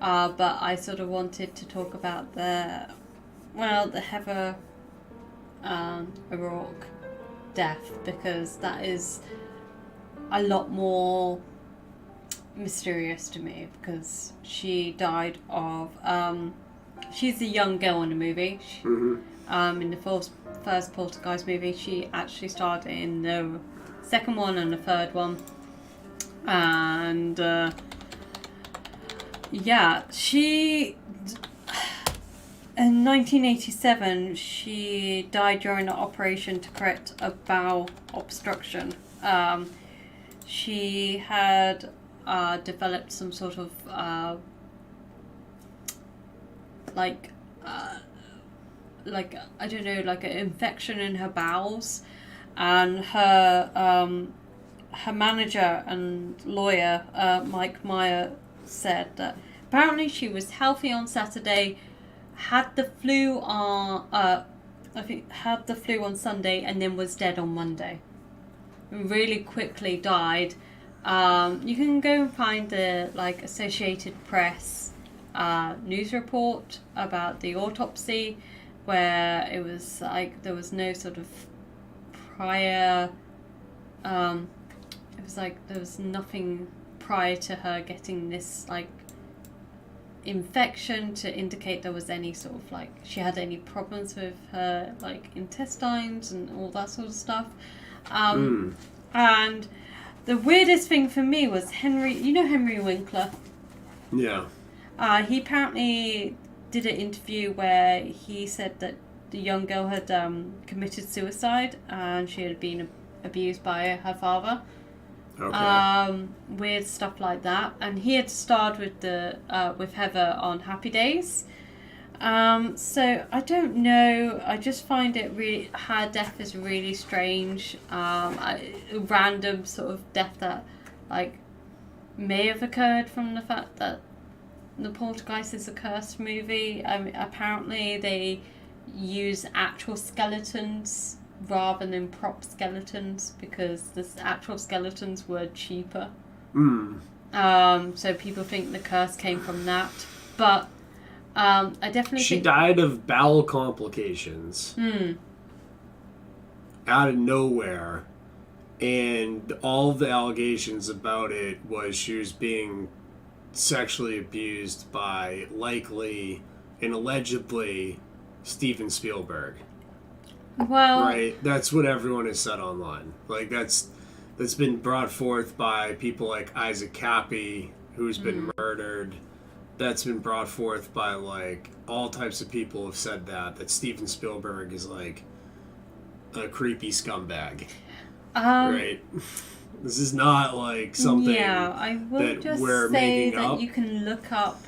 But I sort of wanted to talk about the Heather O'Rourke death, because that is a lot more mysterious to me, because she died of she's a young girl in the movie. In the first Poltergeist movie, she actually starred in the second one and the third one, and she in 1987 she died during an operation to correct a bowel obstruction. She had developed some sort of I don't know, like an infection in her bowels, and her manager and lawyer, Mike Meyer, said that apparently she was healthy on Saturday, had the flu on Sunday, and then was dead on Monday. Really quickly died, You can go and find the like Associated Press news report about the autopsy, where it was like there was no sort of prior. It was like there was nothing prior to her getting this like infection to indicate there was any sort of like she had any problems with her like intestines and all that sort of stuff. And the weirdest thing for me was Henry. You know Henry Winkler? Yeah. He apparently did an interview where he said that the young girl had committed suicide and she had been abused by her father. Okay. Weird stuff like that, and he had starred with with Heather on Happy Days. So I don't know. I just find it really her death is really strange. A random sort of death that like may have occurred from the fact that The Poltergeist is a cursed movie. Apparently they use actual skeletons rather than prop skeletons because the actual skeletons were cheaper. So people think the curse came from that. But I definitely She think... died of bowel complications. Out of nowhere. And all the allegations about it was she was being sexually abused by likely and allegedly Steven Spielberg. Well, Right, that's what everyone has said online. Like that's been brought forth by people like Isaac Cappy, who's been murdered. That's been brought forth by like all types of people have said that Steven Spielberg is like a creepy scumbag. Right. This is not like something. Yeah, I will that just we're say making that up. you can look up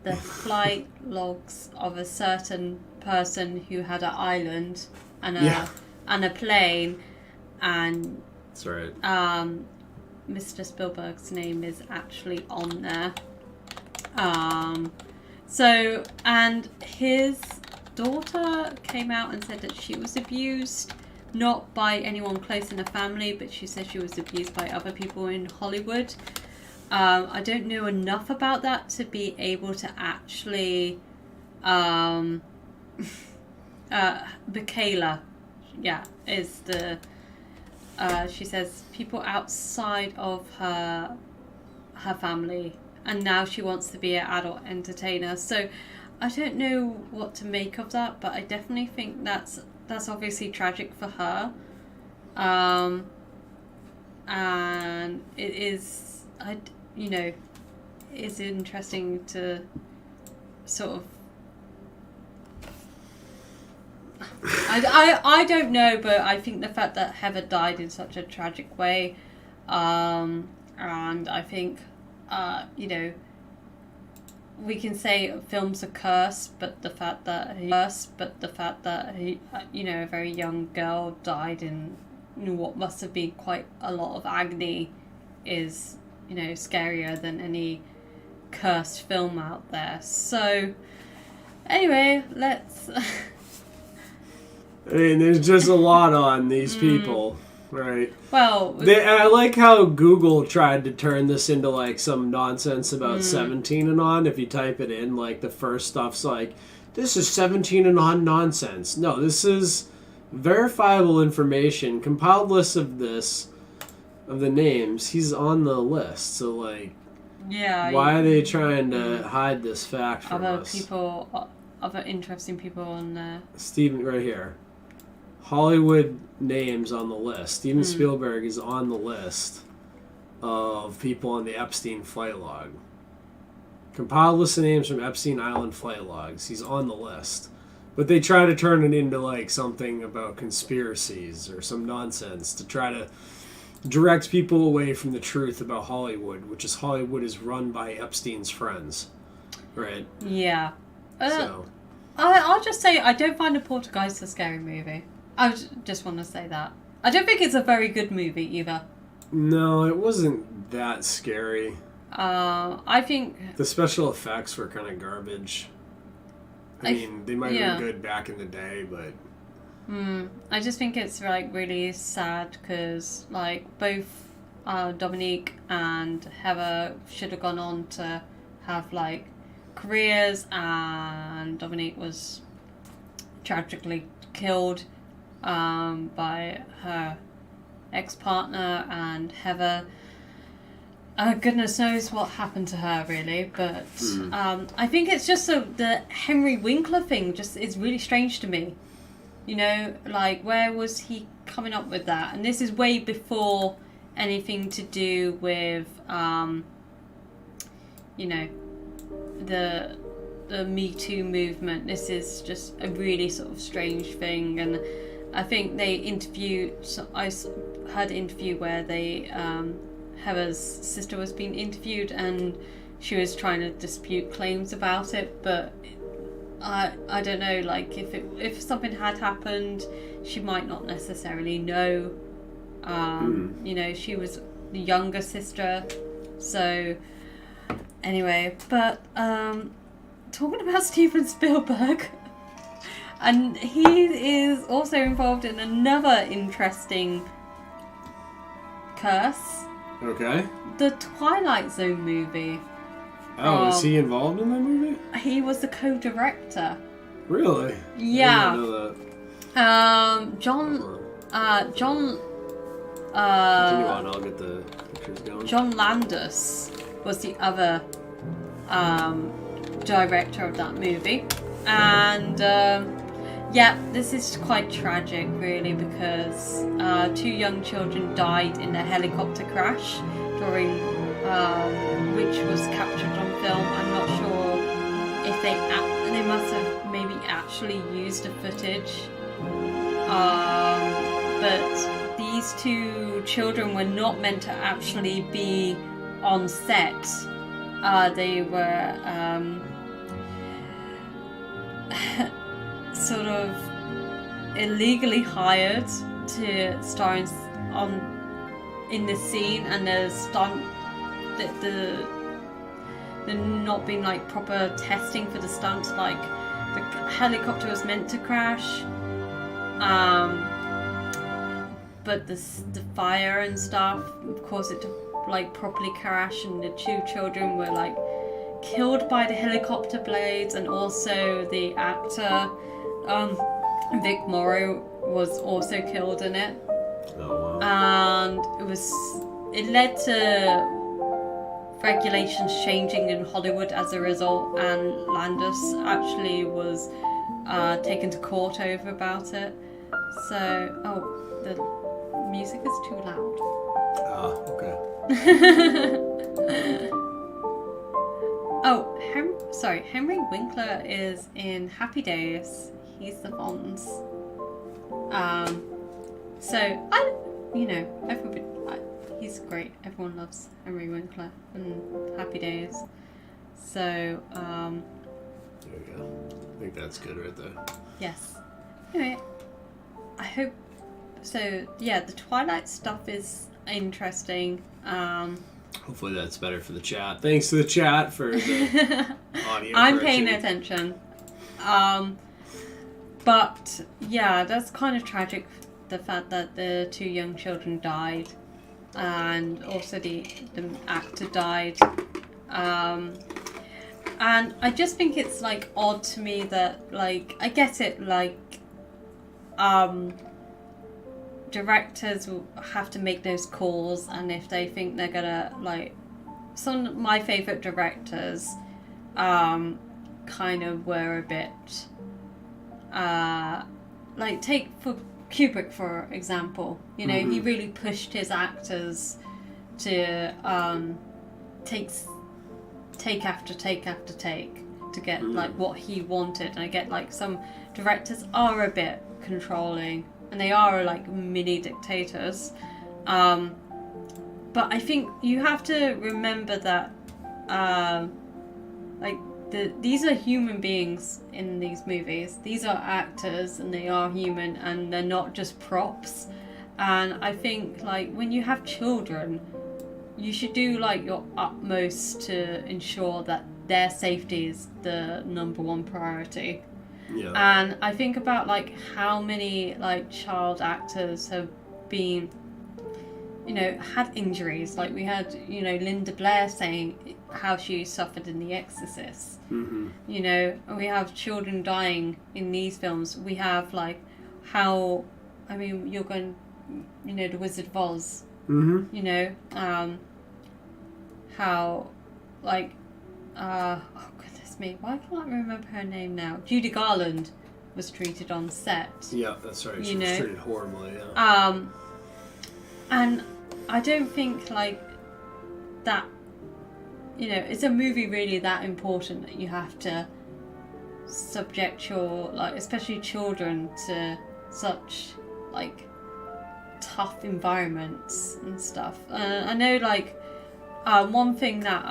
the flight logs of a certain person who had an island and a plane, and That's right. Mr. Spielberg's name is actually on there. So, and his daughter came out and said that she was abused, not by anyone close in the family, but she said she was abused by other people in Hollywood. I don't know enough about that to be able to actually... Michaela, is the... she says people outside of her family, and now she wants to be an adult entertainer. So I don't know what to make of that, but I definitely think that's obviously tragic for her. And it is, it's interesting to sort of I don't know, but I think the fact that Heather died in such a tragic way, and I think, we can say films are cursed, but the fact that a very young girl died in what must have been quite a lot of agony is, scarier than any cursed film out there. So, anyway, let's... I mean, there's just a lot on these people, right? Well... I like how Google tried to turn this into, like, some nonsense about 17 and on. If you type it in, like, the first stuff's like, this is 17 and on nonsense. No, this is verifiable information. Compiled list of the names. He's on the list, so, like... Yeah. Why are they trying to hide this fact from us? Other interesting people on there. Steven, right here. Hollywood names on the list. Steven Spielberg is on the list of people on the Epstein flight log. Compiled list of names from Epstein Island flight logs. He's on the list. But they try to turn it into like something about conspiracies or some nonsense to try to direct people away from the truth about Hollywood, which is Hollywood is run by Epstein's friends. Right? Yeah. So I'll just say I don't find The Poltergeist a scary movie. I just want to say that. I don't think it's a very good movie either. No, it wasn't that scary. I think... The special effects were kind of garbage. I mean, they might have been good back in the day, but... I just think it's like really sad because like both Dominique and Heather should have gone on to have like careers, and Dominique was tragically killed by her ex-partner, and Heather, goodness knows what happened to her really, but I think it's just the Henry Winkler thing just is really strange to me. You know, like, where was he coming up with that? And this is way before anything to do with you know, the Me Too movement. This is just a really sort of strange thing. And I think they I heard an interview where they Heather's sister was being interviewed, and she was trying to dispute claims about it, but I don't know, like, if something had happened, she might not necessarily know. You know, she was the younger sister, so anyway. But talking about Steven Spielberg, and he is also involved in another interesting curse. Okay. The Twilight Zone movie. Oh, is he involved in that movie? He was the co-director. Really? Yeah. I didn't know that. John. Continue on, I'll get the pictures going. John Landis was the other director of that movie, and yeah, this is quite tragic, really, because 2 young children died in a helicopter crash during which was captured on film. I'm not sure if they must have maybe actually used the footage, but these 2 children were not meant to actually be on set. They were sort of illegally hired to star in the scene, and the stunt the not being like proper testing for the stunts. Like, the helicopter was meant to crash, but the fire and stuff caused it to like properly crash, and the 2 children were like killed by the helicopter blades, and also the actor Vic Morrow was also killed in it. Oh, wow. And it led to regulations changing in Hollywood as a result, and Landis actually was taken to court over about it. So, the music is too loud. Okay. Henry Winkler is in Happy Days. He's the Fonz. Everybody, he's great. Everyone loves Henry Winkler and Happy Days. So, there we go. I think that's good right there. yes. Anyway, I hope so. Yeah, the Twilight stuff is interesting. Hopefully that's better for the chat. Thanks to the chat for the audio. I'm paying attention. But yeah, that's kind of tragic, the fact that the 2 young children died, and also the actor died. And I just think it's like odd to me that, like, I get it, like, directors will have to make those calls, and if they think they're gonna, like, some of my favourite directors kind of were a bit like, take for Kubrick for example, you know, he really pushed his actors to take after take after take to get like what he wanted. And I get like some directors are a bit controlling, and they are like mini dictators, but I think you have to remember that like these are human beings in these movies. These are actors, and they are human, and they're not just props. And I think, like, when you have children, you should do like your utmost to ensure that their safety is the #1 priority. Yeah. And I think about like how many like child actors have been had injuries. Like we had, Linda Blair saying how she suffered in The Exorcist. Mm-hmm. We have children dying in these films. We have like how, you're going, The Wizard of Oz. Mm-hmm. How, like, oh goodness me, why can't I remember her name now? Judy Garland was treated on set. Yeah, that's right. She was treated horribly. Yeah. And I don't think like that. Is a movie really that important that you have to subject your especially children to such like tough environments and stuff? I know one thing that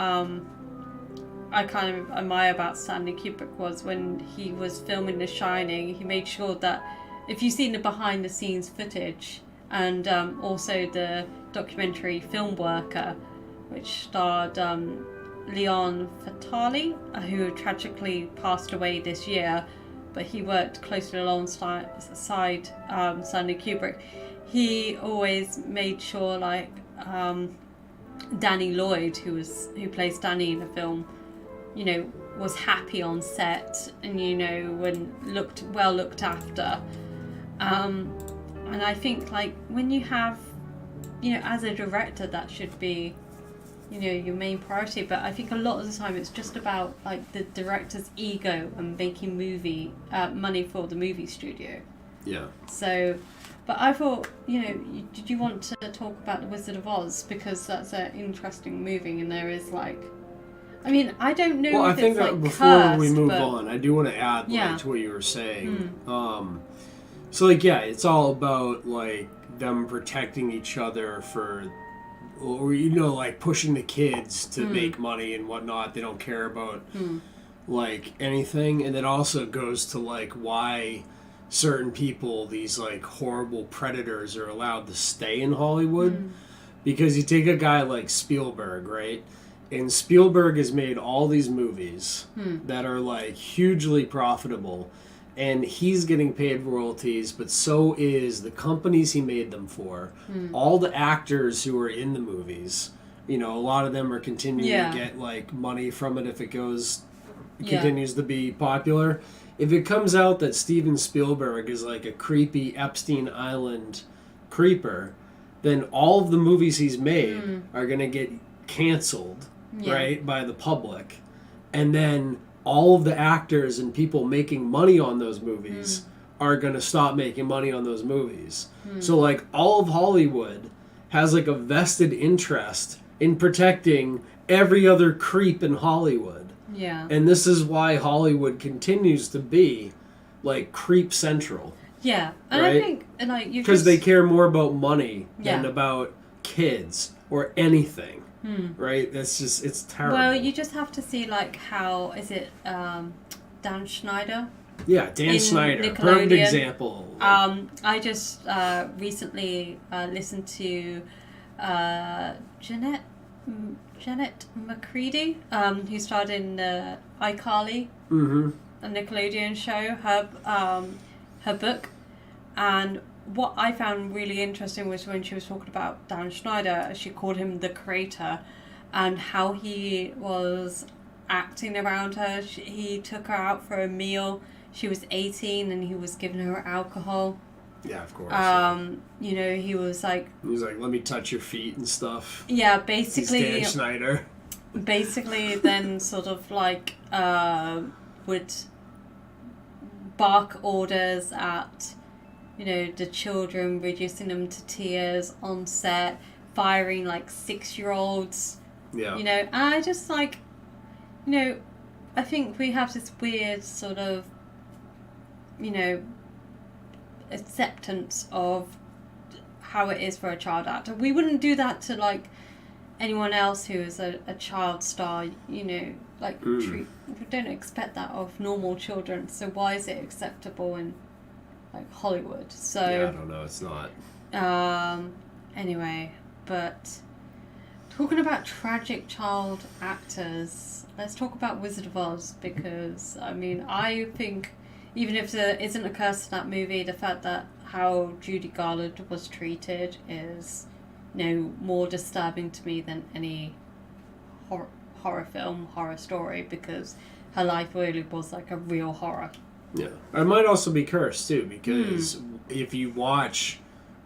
I kind of admire about Stanley Kubrick was when he was filming The Shining, he made sure that if you've seen the behind the scenes footage and also the documentary Film Worker, which starred Leon Fatali, who tragically passed away this year, but he worked closely alongside Stanley Kubrick. He always made sure Danny Lloyd, who plays Danny in the film, was happy on set and when looked after. And I think when you have, as a director, that should be, your main priority. But I think a lot of the time it's just about the director's ego and making money for the movie studio. Yeah. So, but I thought, did you want to talk about The Wizard of Oz? Because that's an interesting movie, and there is I don't know. Well, if I think it's, that before cursed, we move but... on, I do want to add Yeah. to what you were saying. So it's all about them protecting each other or pushing the kids to make money and whatnot. They don't care about anything, and it also goes to why certain people, these horrible predators, are allowed to stay in Hollywood. Because you take a guy like Spielberg, right? And Spielberg has made all these movies that are hugely profitable, and he's getting paid royalties, but so is the companies he made them for. All the actors who are in the movies, a lot of them are continuing to get money from it if it continues to be popular. If it comes out that Steven Spielberg is a creepy Epstein Island creeper, then all of the movies he's made are going to get canceled, right, by the public. And then all of the actors and people making money on those movies are going to stop making money on those movies. So all of Hollywood has a vested interest in protecting every other creep in Hollywood. Yeah. And this is why Hollywood continues to be creep central. Yeah. And right? I think because they care more about money than about kids or anything. Right? it's terrible. Well, you just have to see how is it Dan Schneider? Yeah, Dan Schneider, perfect example. I just recently listened to Jeanette McCready, who starred in iCarly, a Nickelodeon show. Her book, and what I found really interesting was when she was talking about Dan Schneider, she called him the creator, and how he was acting around her. He took her out for a meal. She was 18 and he was giving her alcohol. Yeah, of course. He was let me touch your feet and stuff. Yeah, basically. He's Dan Schneider. Basically, then sort of would bark orders at, the children, reducing them to tears on set, firing 6-year-olds. Yeah. And I just I think we have this weird sort of, acceptance of how it is for a child actor. We wouldn't do that to anyone else who is a child star, we don't expect that of normal children, so why is it acceptable in Hollywood? So yeah, I don't know, it's not. Anyway, but talking about tragic child actors, let's talk about Wizard of Oz, because I think even if there isn't a curse in that movie, the fact that how Judy Garland was treated is more disturbing to me than any horror film, horror story, because her life really was like a real horror. Yeah. It might also be cursed, too, because if you watch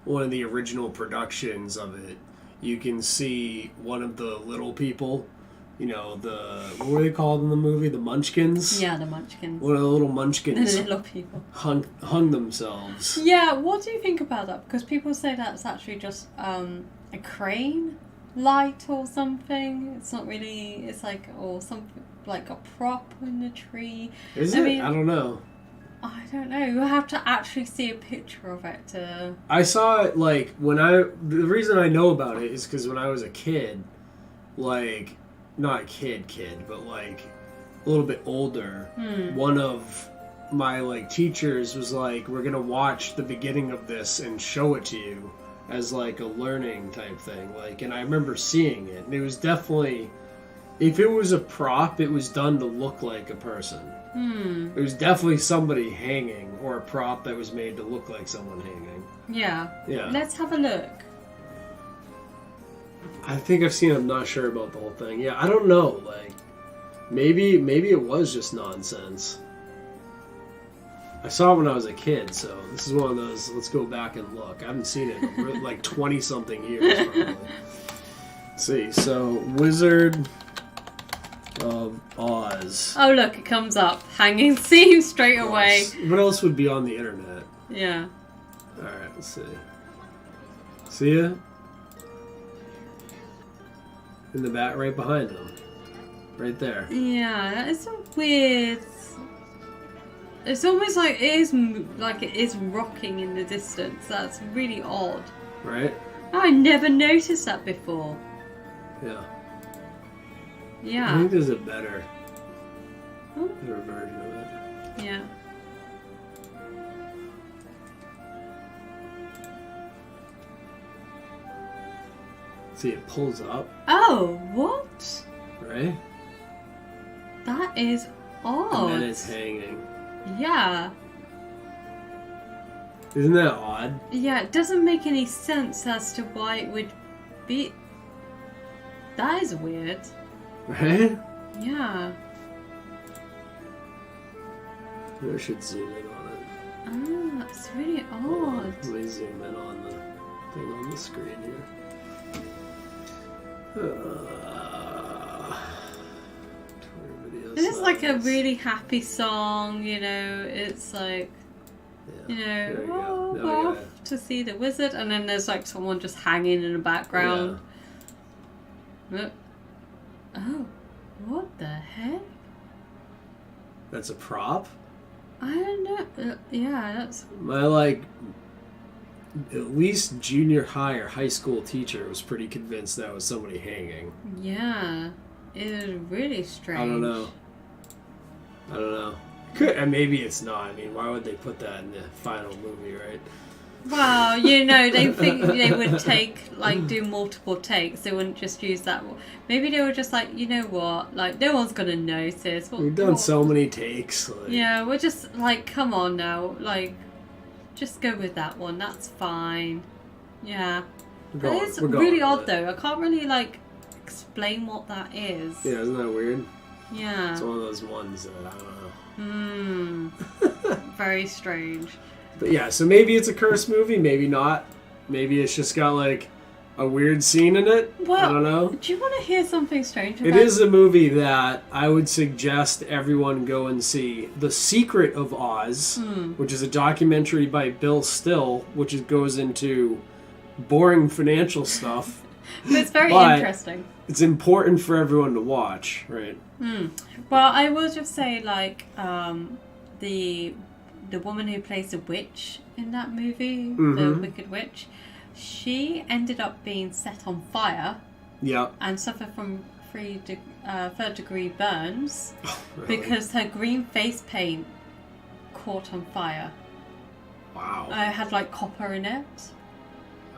one of the original productions of it, you can see one of the little people, you know, what were they called in the movie? The Munchkins? Yeah, the Munchkins. One of the little Munchkins The little people. hung themselves. Yeah, what do you think about that? Because people say that's actually just a crane light or something. It's not really, it's like, or something like a prop in the tree. Is it? I don't know. I don't know. You have to actually see a picture of it to... I saw it, like, the reason I know about it is because when I was a kid, like, not kid, but, like, a little bit older, one of my, like, teachers was like, we're gonna watch the beginning of this and show it to you as, like, a learning type thing. Like, and I remember seeing it, and it was definitely... If it was a prop, it was done to look like a person. It was definitely somebody hanging, or a prop that was made to look like someone hanging. Yeah. Yeah. Let's have a look. I think I've seen it. I'm not sure about the whole thing. Yeah, I don't know. Like, maybe it was just nonsense. I saw it when I was a kid, so this is one of those, let's go back and look. I haven't seen it in like 20-something years, probably. Let's see, so Wizard of Oz. Oh, look, it comes up. Hanging scene straight away. What else would be on the internet? Yeah. Alright, let's see. See ya? In the back, right behind him. Right there. Yeah, that is a weird... It's almost like it is rocking in the distance. That's really odd. Right? I never noticed that before. Yeah. Yeah. I think there's a better version of it. Yeah. See, it pulls up. Oh, what? Right? That is odd. And then it's hanging. Yeah. Isn't that odd? Yeah, it doesn't make any sense as to why it would be... That is weird. Right? Yeah. I should zoom in on it. Ah, it's really odd. Let me zoom in on the thing on the screen here. It's like a really happy song, you know, it's like, Yeah, you there know, you go. Now oh, I off gotta- to see the wizard, and then there's like someone just hanging in the background. Oh, what the heck? That's a prop? I don't know. Yeah, that's... My, like, at least junior high or high school teacher was pretty convinced that was somebody hanging. Yeah, it is really strange. I don't know. Could, and maybe it's not. I mean, why would they put that in the final movie, right? Well, you know, they think they would do multiple takes. They wouldn't just use that one. Maybe they were just like, you know what? Like, no one's going to notice. We've done so many takes. Like, Yeah, we're just like, come on now. Like, just go with that one. That's fine. Yeah. It's really odd, though. I can't really, like, explain what that is. Yeah, isn't that weird? Yeah. It's one of those ones that I don't know. Very strange. But yeah, so maybe it's a cursed movie, maybe not. Maybe it's just got like a weird scene in it. Well, I don't know. Do you want to hear something strange? It is a movie that I would suggest everyone go and see. The Secret of Oz, which is a documentary by Bill Still, which goes into boring financial stuff. But it's very interesting. It's important for everyone to watch, right? Well, I will just say, like, the woman who plays the witch in that movie, the Wicked Witch, she ended up being set on fire. Yeah. And suffered from third-degree burns Really? because her green face paint caught on fire. Wow. It had like copper in it,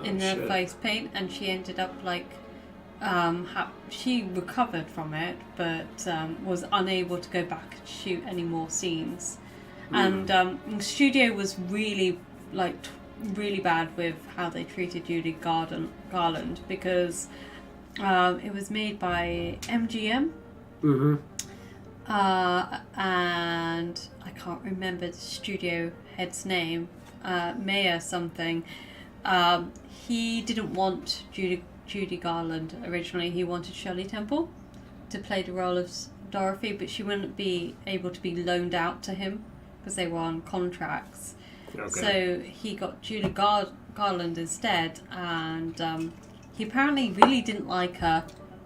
in the shit. face paint, and she ended up like she recovered from it, but was unable to go back and shoot any more scenes. And the studio was really like really bad with how they treated Judy Garland because it was made by MGM. Mm-hmm. And I can't remember the studio head's name, Mayer something. He didn't want Judy Garland originally. He wanted Shirley Temple to play the role of Dorothy, but she wouldn't be able to be loaned out to him because they were on contracts. Okay. So he got Judy Garland instead, and he apparently really didn't like her,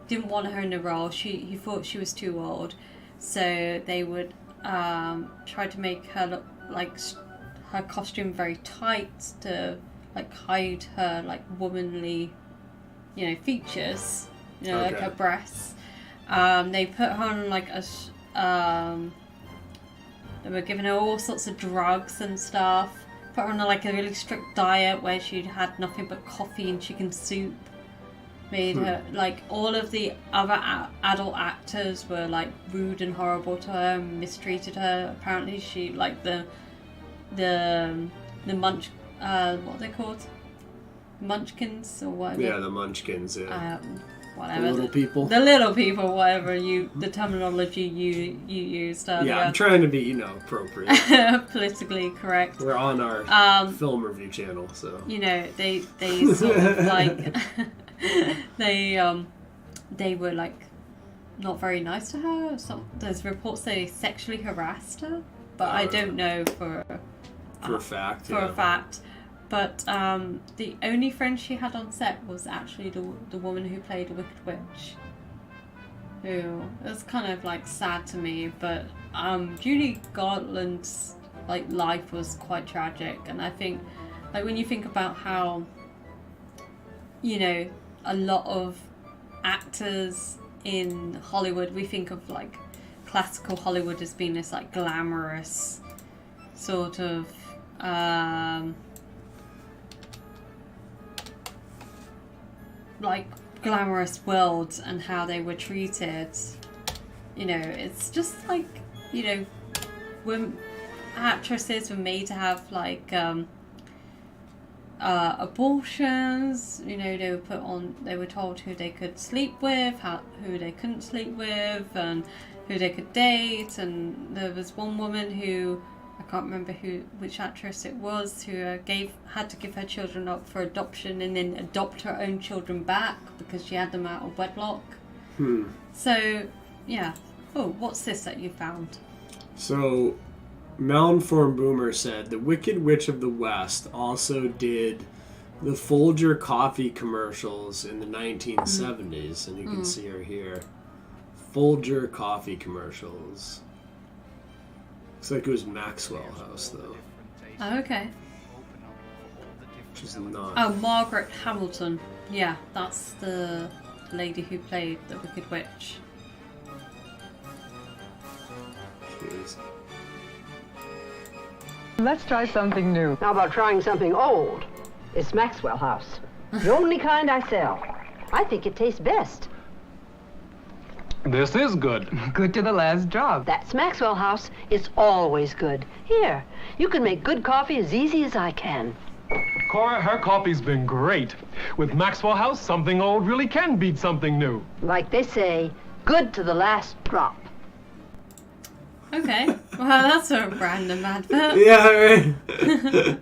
didn't want her in the role. He thought she was too old. So they would try to make her look like her costume very tight to like hide her like womanly, features, like her breasts. They put her on like they were giving her all sorts of drugs and stuff. Put her on like a really strict diet where she'd had nothing but coffee and chicken soup. Made her like all of the other adult actors were like rude and horrible to her and mistreated her. Apparently she like the munch what are they called, munchkins or whatever. Yeah, the munchkins. Yeah. Whatever. The little people. The little people, whatever the terminology you used earlier. Yeah, I'm trying to be appropriate. Politically correct. We're on our film review channel, so they sort of like they were like not very nice to her. There's reports they sexually harassed her, but I don't know for a fact. For a fact. But the only friend she had on set was actually the woman who played the Wicked Witch. Who was kind of like sad to me, but Judy Garland's like life was quite tragic, and I think like when you think about how a lot of actors in Hollywood, we think of like classical Hollywood as being this like glamorous sort of like glamorous world, and how they were treated. It's just like when actresses were made to have like abortions. They were told who they could sleep with, who they couldn't sleep with, and who they could date. And there was one woman who, I can't remember which actress it was, who had to give her children up for adoption and then adopt her own children back because she had them out of wedlock. So yeah. Oh, what's this that you found? So Malinformed Boomer said the Wicked Witch of the West also did the Folger coffee commercials in the 1970s, and you can see her here. Folger coffee commercials. Looks like it was Maxwell House, though. Oh, okay. Which is not. Oh, Margaret Hamilton. Yeah, that's the lady who played the Wicked Witch. Jeez. Let's try something new. How about trying something old? It's Maxwell House. The only kind I sell. I think it tastes best. This is good. Good to the last drop. That's Maxwell House. It's always good. Here, you can make good coffee as easy as I can. Cora, her coffee's been great. With Maxwell House, something old really can beat something new. Like they say, good to the last drop. Okay. Well, that's a random advert. Yeah, right.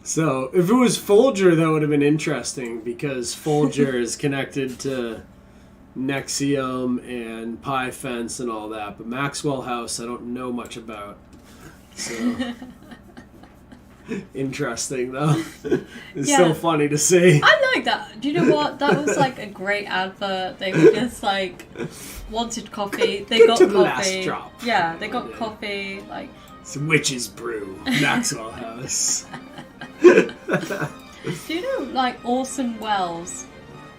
So, if it was Folger, that would have been interesting, because Folger is connected to Nexium and Pie Fence and all that, but Maxwell House I don't know much about. So interesting though. It's still funny to see. I like that. Do you know what? That was like a great advert. They were just like wanted coffee. They got to coffee. The last drop. Yeah, they got coffee. Like some witch's brew, Maxwell House. Do you know like Orson Welles,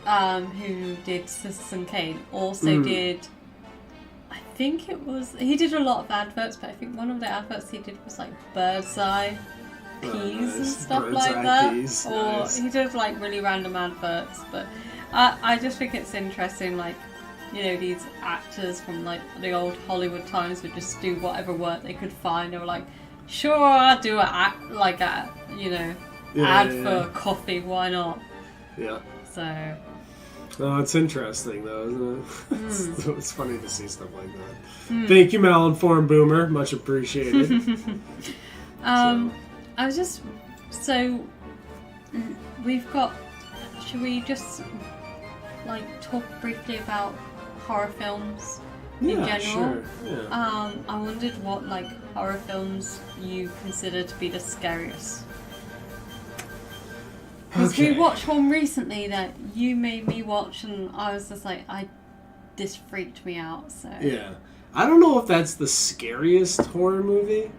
who did Citizen Kane, also did. I think he did a lot of adverts, but I think one of the adverts he did was like Bird's Eye peas and stuff like that. Peas. Or Nice. he did like really random adverts, but I just think it's interesting, like, you know, these actors from like the old Hollywood times would just do whatever work they could find. They were like sure, I'll do a ad for coffee. Why not? Yeah. So. Oh, it's interesting though, isn't it? It's funny to see stuff like that. Thank you, Malinformed Boomer. Much appreciated. I was just we've got. Should we just talk briefly about horror films in general? Sure. Yeah. I wondered what horror films you consider to be the scariest. Because we watched one recently that you made me watch, and I was just this freaked me out. So yeah, I don't know if that's the scariest horror movie,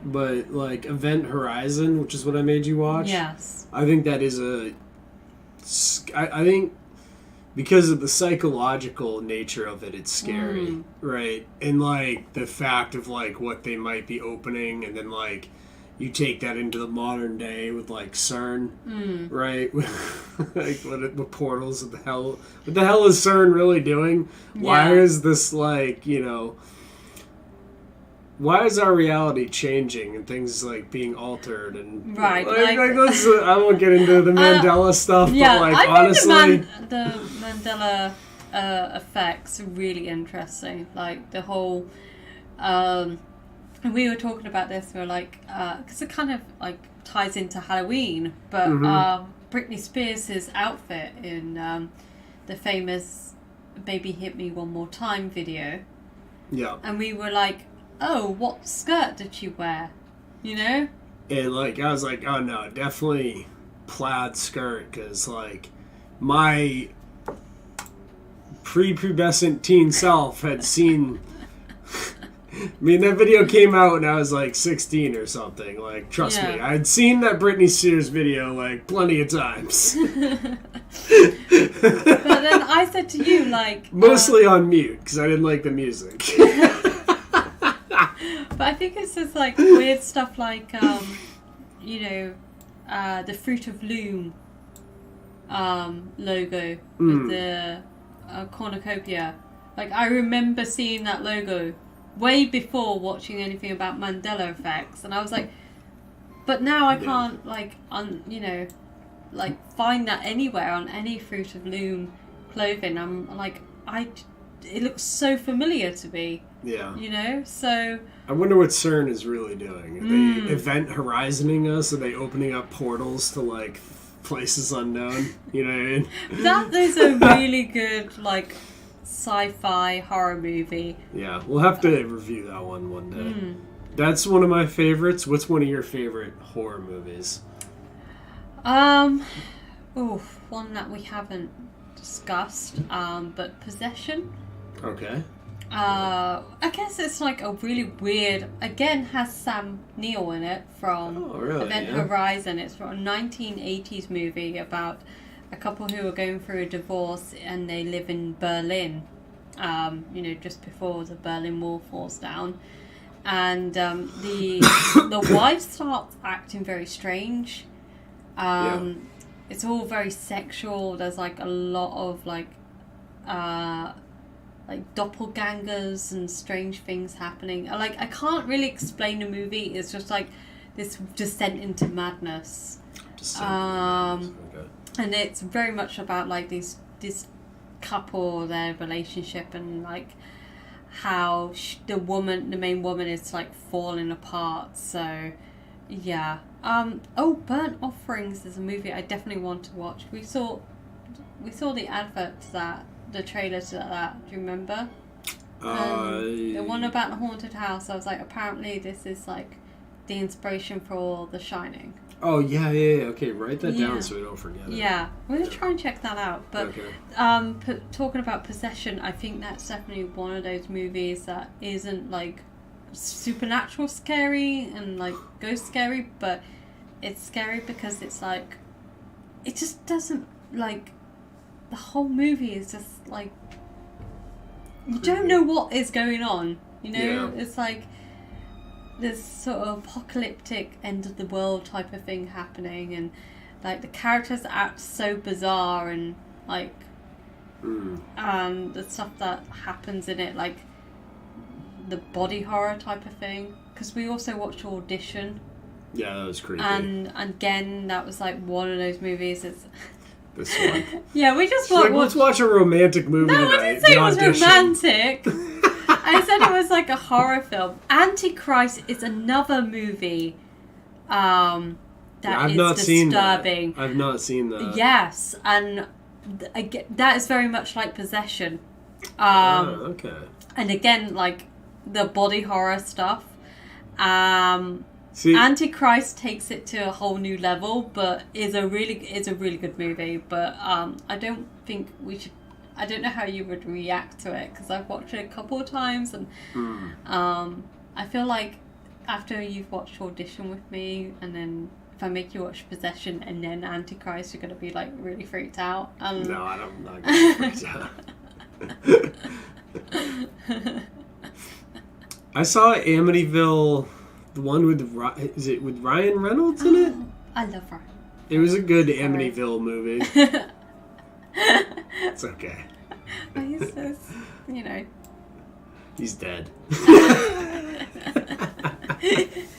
but Event Horizon, which is what I made you watch. Yes, I think that is I think because of the psychological nature of it, it's scary, right? And the fact of what they might be opening, and then you take that into the modern day with CERN, right? What portals of the hell? What the hell is CERN really doing? Yeah. Why is this why is our reality changing and things being altered and right? I won't get into the Mandela stuff, but I honestly, think the Mandela effects are really interesting. The whole. And we were talking about this, we were because it kind of ties into Halloween, but Britney Spears' outfit in the famous Baby Hit Me One More Time video. Yeah. And we were oh, what skirt did she wear? You know? And I was oh no, definitely plaid skirt, because my prepubescent teen self had seen... I mean, that video came out when I was 16 or something. Trust me, I'd seen that Britney Spears video plenty of times. But then I said to you mostly on mute because I didn't like the music. But I think it's just weird stuff the Fruit of Loom logo with the cornucopia. I remember seeing that logo way before watching anything about Mandela effects, and I was but now I can't find that anywhere on any Fruit of Loom clothing. I'm it looks so familiar to me. Yeah. You know, so I wonder what CERN is really doing. Are they Event Horizoning us? Are they opening up portals to places unknown? You know what I mean? That is a really good sci-fi horror movie. Yeah, we'll have to review that one day. That's one of my favorites. What's one of your favorite horror movies? One that we haven't discussed, but Possession. Okay. I guess it's a really weird, again has Sam Neill in it from Event Horizon. It's from a 1980s movie about a couple who are going through a divorce, and they live in Berlin, just before the Berlin Wall falls down. And the wife starts acting very strange. It's all very sexual. There's a lot of doppelgangers and strange things happening. I can't really explain the movie. It's just this descent into madness. And it's very much about this couple, their relationship, and how the main woman is falling apart. So yeah. Burnt Offerings is a movie I definitely want to watch. We saw the advert to that, the trailer to that. Do you remember? The one about the haunted house. I was apparently this is the inspiration for The Shining. Oh, yeah. Okay, write that down so we don't forget it. Yeah, we're going to try and check that out. But talking about Possession, I think that's definitely one of those movies that isn't supernatural scary and ghost scary, but it's scary because it's it just doesn't the whole movie is just you don't know what is going on, you know. It's this sort of apocalyptic end of the world type of thing happening, and the characters act so bizarre, and the stuff that happens in it, the body horror type of thing. because we also watched Audition. Yeah, that was creepy. And again, that was like one of those movies. It's this one. Yeah, we just watched. Like, let's watch a romantic movie tonight. I didn't say it was romantic. I said it was like a horror film. Antichrist is another movie that I've is not disturbing. Seen that. I've not seen that. Yes, and that is very much like Possession. Okay. And again, like the body horror stuff. See, Antichrist takes it to a whole new level, but is a really good movie. But I don't think we should. I don't know how you would react to it because I've watched it a couple of times, and I feel like after you've watched Audition with me, and then if I make you watch Possession and then Antichrist, you're gonna be like really freaked out. No, I'm not gonna be freaked out. I saw Amityville, the one with is it with Ryan Reynolds in it? I love Ryan. It was a good Amityville movie. It's okay. He's just, He's dead.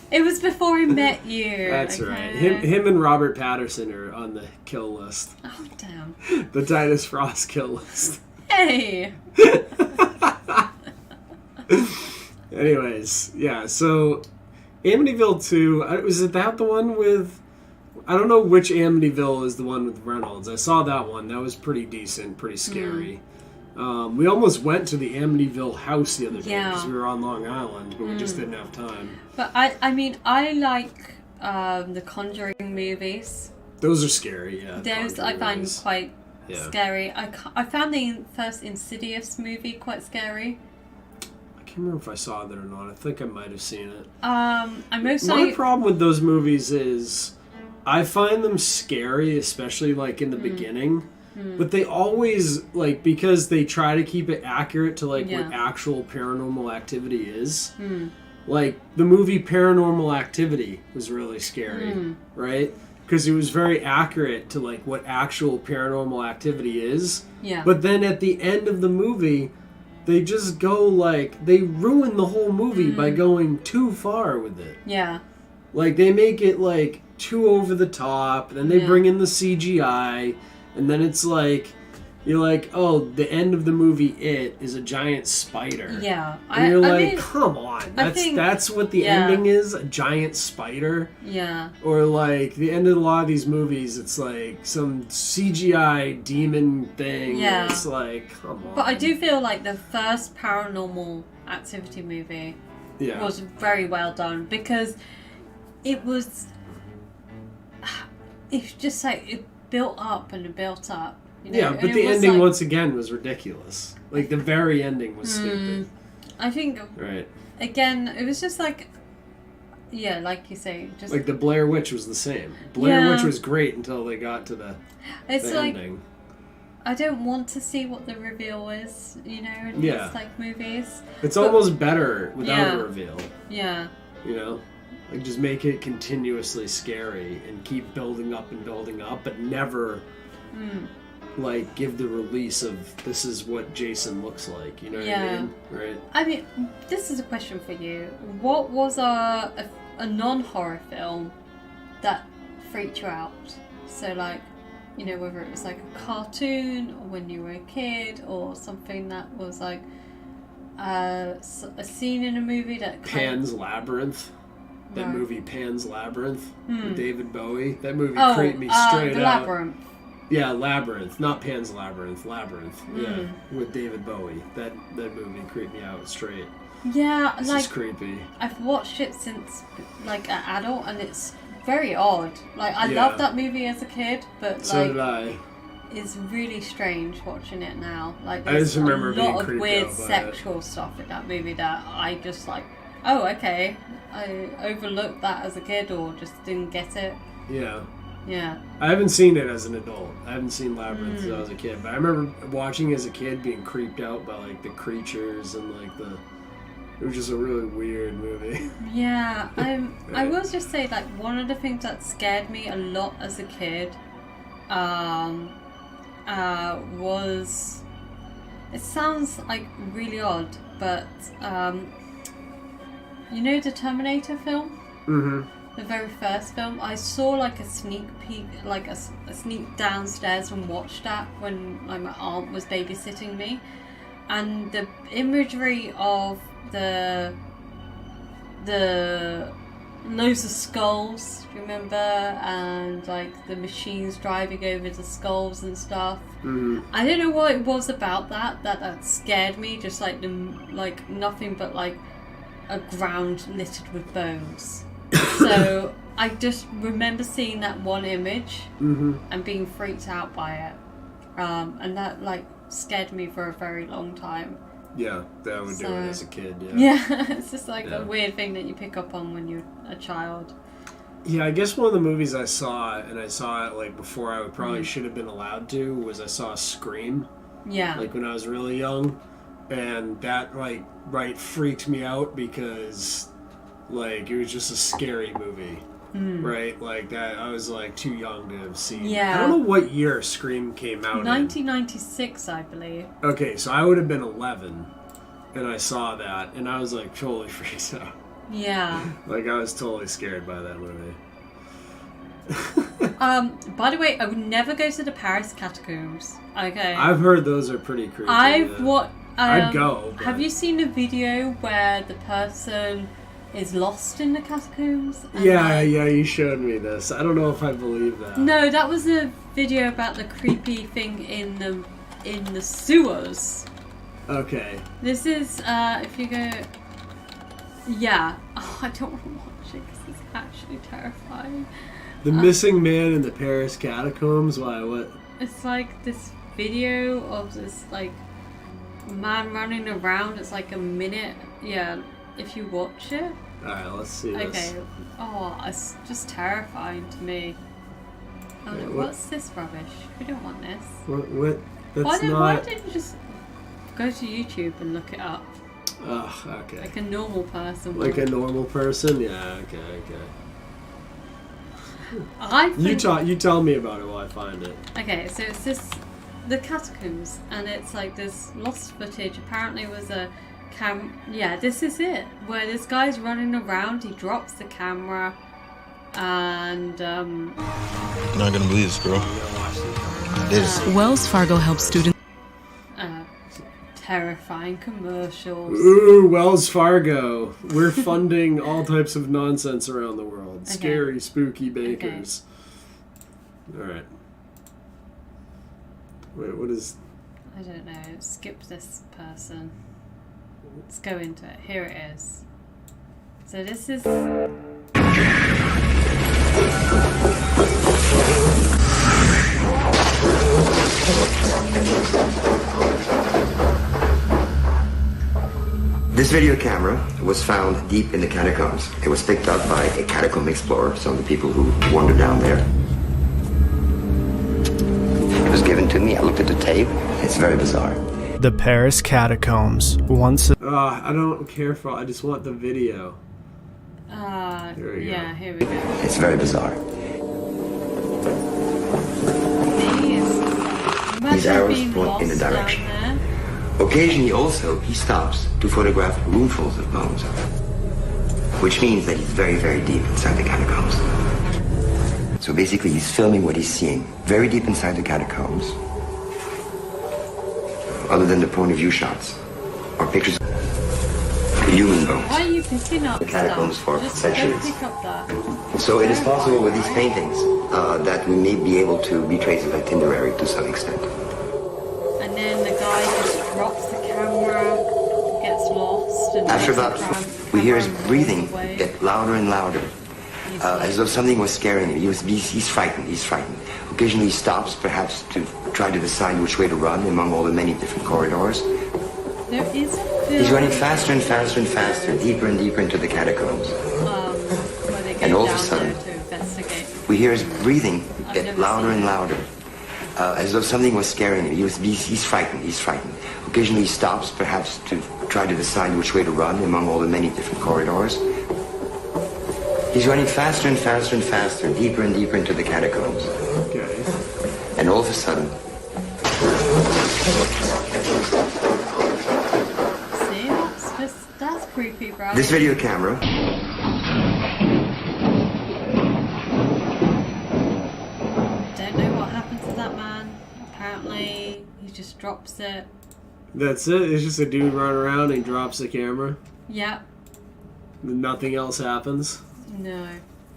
It was before I met you. That's right. Him and Robert Patterson are on the kill list. Oh, damn. The Titus Frost kill list. Hey! Anyways, yeah, so Amityville 2, was it that the one with... I don't know which Amityville is the one with Reynolds. I saw that one. That was pretty decent, pretty scary. We almost went to the Amityville house the other day because we were on Long Island, but we just didn't have time. But I mean, I like the Conjuring movies. Those are scary, yeah. Those I find quite scary. I found the first Insidious movie quite scary. I can't remember if I saw that or not. I think I might have seen it. My problem with those movies is I find them scary, especially like in the beginning. But they always, like, because they try to keep it accurate to, like, what actual paranormal activity is. Like, the movie Paranormal Activity was really scary, right? Because it was very accurate to, like, what actual paranormal activity is. Yeah. But then at the end of the movie, they just go, like, they ruin the whole movie by going too far with it. Yeah. Like, they make it, like, too over the top, then they bring in the CGI... And then it's like, you're like, oh, the end of the movie It is a giant spider. Yeah. And you're like, come on. That's what the ending is? A giant spider? Yeah. Or like, the end of a lot of these movies, it's like some CGI demon thing. Yeah. It's like, come on. But I do feel like the first Paranormal Activity movie was very well done because it was... It's just like... It built up and built up. Yeah, but the ending, once again, was ridiculous. Like, the very ending was stupid. I think... Right. Again, it was just like... Yeah, like you say, just... Like, the Blair Witch was the same. Blair Witch was great until they got to the ending. I don't want to see what the reveal is, in these, like, movies. It's almost better without a reveal. Yeah. Like, just make it continuously scary and keep building up, but never, like, give the release of this is what Jason looks like. You know what I mean? Right? I mean, this is a question for you. What was a non-horror film that freaked you out? So, like, whether it was, like, a cartoon or when you were a kid or something that was, like, a scene in a movie that... Pan's Labyrinth. That movie Pan's Labyrinth with David Bowie. That movie creeped me straight the out. Labyrinth. Yeah, Labyrinth. Not Pan's Labyrinth. Labyrinth. Yeah, with David Bowie. That movie creeped me out straight. Yeah, this is creepy. I've watched it since, like, an adult, and it's very odd. Like, I loved that movie as a kid, but, so did I. It's really strange watching it now. Like, I just remember being a lot of weird out by sexual stuff in that movie that I just, like... Oh, okay. I overlooked that as a kid or just didn't get it. Yeah. Yeah. I haven't seen it as an adult. I haven't seen Labyrinth as I was a kid. But I remember watching as a kid being creeped out by, like, the creatures and, like, it was just a really weird movie. Yeah. I will just say, like, one of the things that scared me a lot as a kid was... It sounds, like, really odd, but... you know the Terminator film? Mm-hmm. The very first film? I saw like a sneak peek, like a sneak downstairs and watched that when like, my aunt was babysitting me. And the imagery of the loads of skulls, do you remember? And like the machines driving over the skulls and stuff. Mm-hmm. I don't know what it was about that scared me. Just like nothing but like a ground littered with bones. So I just remember seeing that one image and being freaked out by it, and that like scared me for a very long time. Yeah, that would do it as a kid. Yeah. Yeah, it's just like a weird thing that you pick up on when you're a child. Yeah, I guess one of the movies I saw, and I saw it like before I probably should have been allowed to, was I saw Scream. Yeah. Like when I was really young, and that like freaked me out because like it was just a scary movie. Right? Like that I was like too young to have seen. Yeah. I don't know what year Scream came out 1996, I believe. Okay, so I would have been 11 and I saw that and I was like totally freaked out. Yeah. Like I was totally scared by that movie. By the way, I would never go to the Paris catacombs. Okay. I've heard those are pretty creepy. I'd go. But... Have you seen a video where the person is lost in the catacombs? Yeah, you showed me this. I don't know if I believe that. No, that was a video about the creepy thing in the sewers. Okay. This is if you go. Yeah. Oh, I don't want to watch it because it's actually terrifying. The missing man in the Paris catacombs? Why, what? It's like this video of this like man running around. It's like a minute. Yeah, if you watch it. Alright, let's see this. Okay. Oh, it's just terrifying to me. Oh no, what's this rubbish? We don't want this. What? Why don't you just go to YouTube and look it up? Ugh, okay. Like a normal person would. Like a normal person? Yeah, okay. You tell me about it while I find it. Okay, so it's the catacombs, and it's like this lost footage. Apparently it was a yeah, this is it. Where this guy's running around, he drops the camera, and You're not gonna believe this, girl. This. Wells Fargo helps students. Terrifying commercials. Ooh, Wells Fargo. We're funding all types of nonsense around the world. Okay. Scary, spooky bakers. Okay. Alright. Wait, what is... I don't know. Skip this person. Let's go into it. Here it is. So this is... This video camera was found deep in the catacombs. It was picked up by a catacomb explorer, some of the people who wandered down there. It was given to me. I looked at the tape. It's very bizarre. The Paris catacombs. Once. I don't care for. I just want the video. Here we go. Here we go. It's very bizarre. These arrows point in the direction. Occasionally also, he stops to photograph roomfuls of bones, which means that he's very, very deep inside the catacombs. So basically, he's filming what he's seeing very deep inside the catacombs, other than the point of view shots or pictures of human bones. Why are you picking up the catacombs for centuries? Pick up that. So it is possible with these paintings that we may be able to retrace his itinerary to some extent. And then the guy just drops the camera, gets lost, and after about, we hear his breathing get louder and louder, as though something was scaring him. He's frightened. Occasionally he stops, perhaps to try to decide which way to run among all the many different corridors. There is a film. He's running faster and faster and faster, deeper and deeper into the catacombs. Where they and go all of a down sudden, there to investigate. we hear his breathing get louder and louder, as though something was scaring him. He's frightened. Occasionally he stops, perhaps to try to decide which way to run among all the many different corridors. He's running faster and faster and faster, deeper and deeper into the catacombs. Okay. And all of a sudden... See, that's creepy photograph. This video camera. Don't know what happened to that man. Apparently, he just drops it. That's it. It's just a dude running around and he drops the camera. Yep. Nothing else happens. No.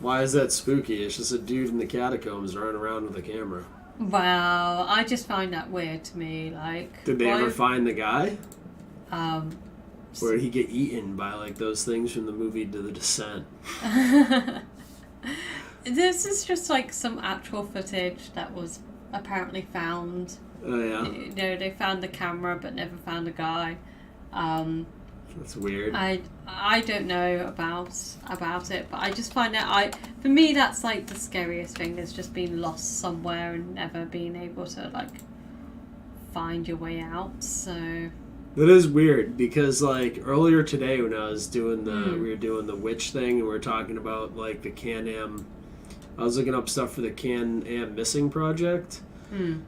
Why is that spooky? It's just a dude in the catacombs running around with a camera. Well, I just find that weird to me. Like, Did they ever find the guy? Or did he get eaten by like those things from the movie To the Descent? This is just like some actual footage that was apparently found. Oh yeah. You know, they found the camera but never found the guy. That's weird. I don't know about it, but I just find that for me that's like the scariest thing, is just being lost somewhere and never being able to like find your way out. So that is weird, because like earlier today when I was doing we were doing the witch thing and we were talking about like the Can-Am. I was looking up stuff for the Can-Am Missing project.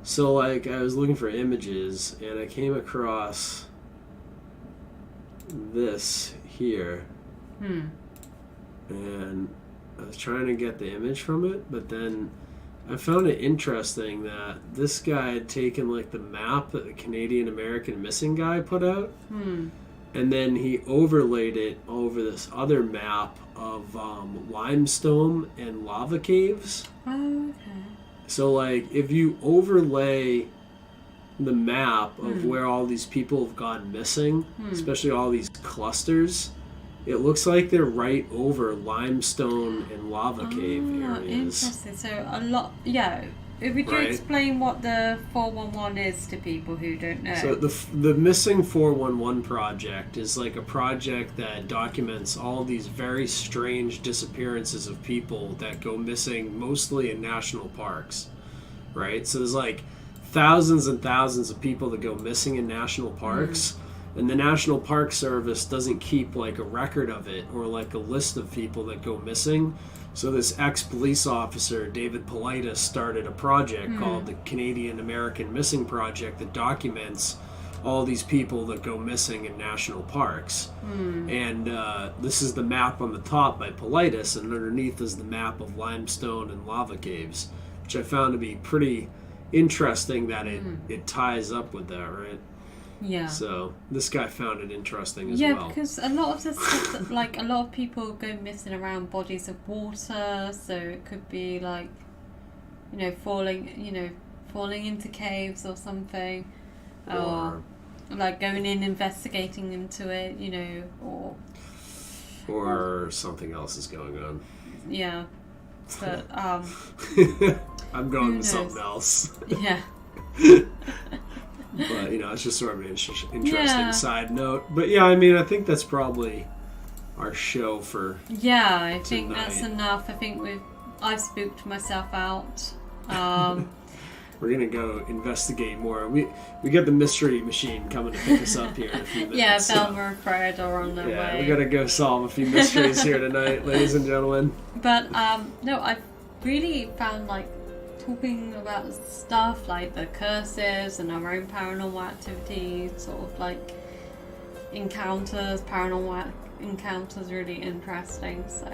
So like I was looking for images and I came across this here. And I was trying to get the image from it, but then I found it interesting that this guy had taken like the map that the Canadian American Missing guy put out, and then he overlaid it over this other map of limestone and lava caves. Oh, okay. So like if you overlay the map of where all these people have gone missing, especially all these clusters, it looks like they're right over limestone and lava cave areas. Interesting. So a lot, yeah. Would you explain what the 411 is to people who don't know? So the Missing 411 project is like a project that documents all these very strange disappearances of people that go missing, mostly in national parks, right? So there's like thousands and thousands of people that go missing in national parks, and the National Park Service doesn't keep like a record of it or like a list of people that go missing. So this ex-police officer, David Politis, started a project called the Canadian American Missing Project that documents all these people that go missing in national parks. And this is the map on the top by Politis, and underneath is the map of limestone and lava caves, which I found to be pretty interesting that it ties up with that, right? Yeah. So this guy found it interesting as well. well. Yeah, because a lot of the stuff, like a lot of people go missing around bodies of water, so it could be like, falling into caves or something, or like going in investigating into it, or something else is going on. Yeah, but I'm going with something else. Yeah. But, it's just sort of an interesting side note. But, yeah, I mean, I think that's probably our show for I think tonight. that's enough. I think I've spooked myself out. We're going to go investigate more. We get the mystery machine coming to pick us up here in a few minutes. Yeah, Velma and Fred are on their way. Yeah, we got to go solve a few mysteries here tonight, ladies and gentlemen. But, no, I've really found, like, talking about stuff like the curses and our own paranormal activity, sort of like paranormal encounters, really interesting. So,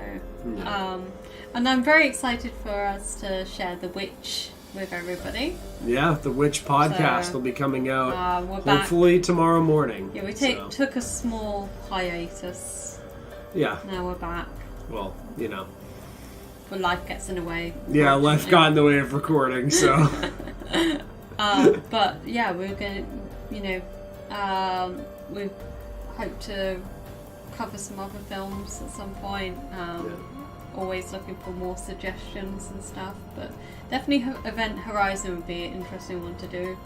and I'm very excited for us to share The Witch with everybody. Yeah, The Witch podcast will be coming out hopefully tomorrow morning. Yeah, we took a small hiatus. Yeah. Now we're back. Well, But life gets in the way. Yeah, life got in the way of recording, so. But yeah, we're going to, we hope to cover some other films at some point. Always looking for more suggestions and stuff, but definitely Event Horizon would be an interesting one to do.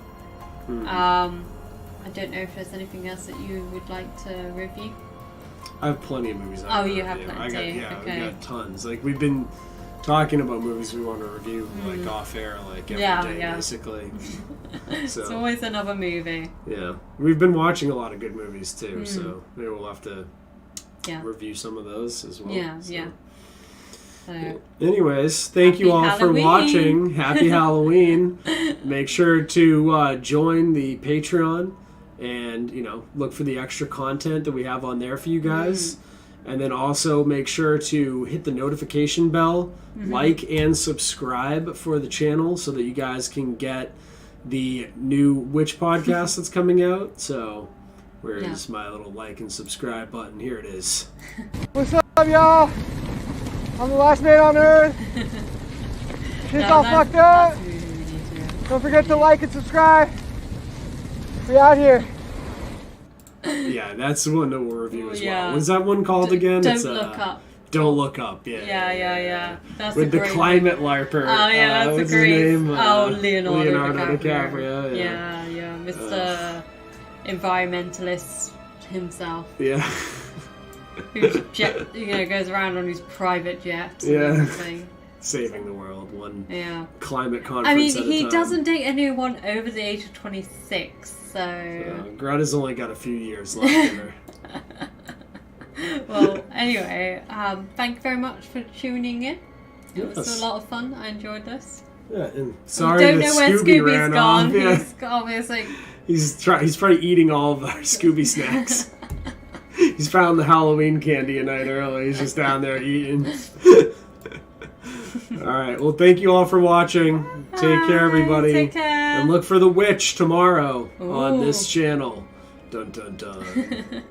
I don't know if there's anything else that you would like to review. I have plenty of movies. You have plenty. We got tons. Like we've been talking about movies we want to review, like off air, like every day, basically. So it's always another movie. Yeah, we've been watching a lot of good movies too, so maybe we'll have to review some of those as well. Yeah, so. yeah. So, anyways, thank you all for watching. Happy Halloween. Make sure to join the Patreon and, look for the extra content that we have on there for you guys. And then also make sure to hit the notification bell, like and subscribe for the channel so that you guys can get the new Witch podcast that's coming out. So where's my little like and subscribe button? Here it is. What's up, y'all? I'm the last man on Earth. Shit's all fucked up. Don't forget to like and subscribe. We out here. Yeah, that's the one that we'll review as well. What's that one called again? Don't Look Up. Don't Look Up, Yeah. That's with the climate LARPer. Oh, yeah, that's what's a great... his name? Leonardo DiCaprio. Yeah. Mr. Environmentalist himself. Yeah. Who's goes around on his private jet. And everything. Saving the world one climate conference I mean, at a he time. doesn't date anyone over the age of 26, so... Greta's only got a few years left in her. Well, anyway, thank you very much for tuning in. It was a lot of fun. I enjoyed this. Yeah, and sorry don't know where Scooby's gone. Off. Yeah. He's obviously... He's probably eating all of our Scooby snacks. He's found the Halloween candy a night early. He's just down there eating. Alright, well, thank you all for watching. Take care, everybody. Take care. And look for The Witch tomorrow on this channel. Dun dun dun.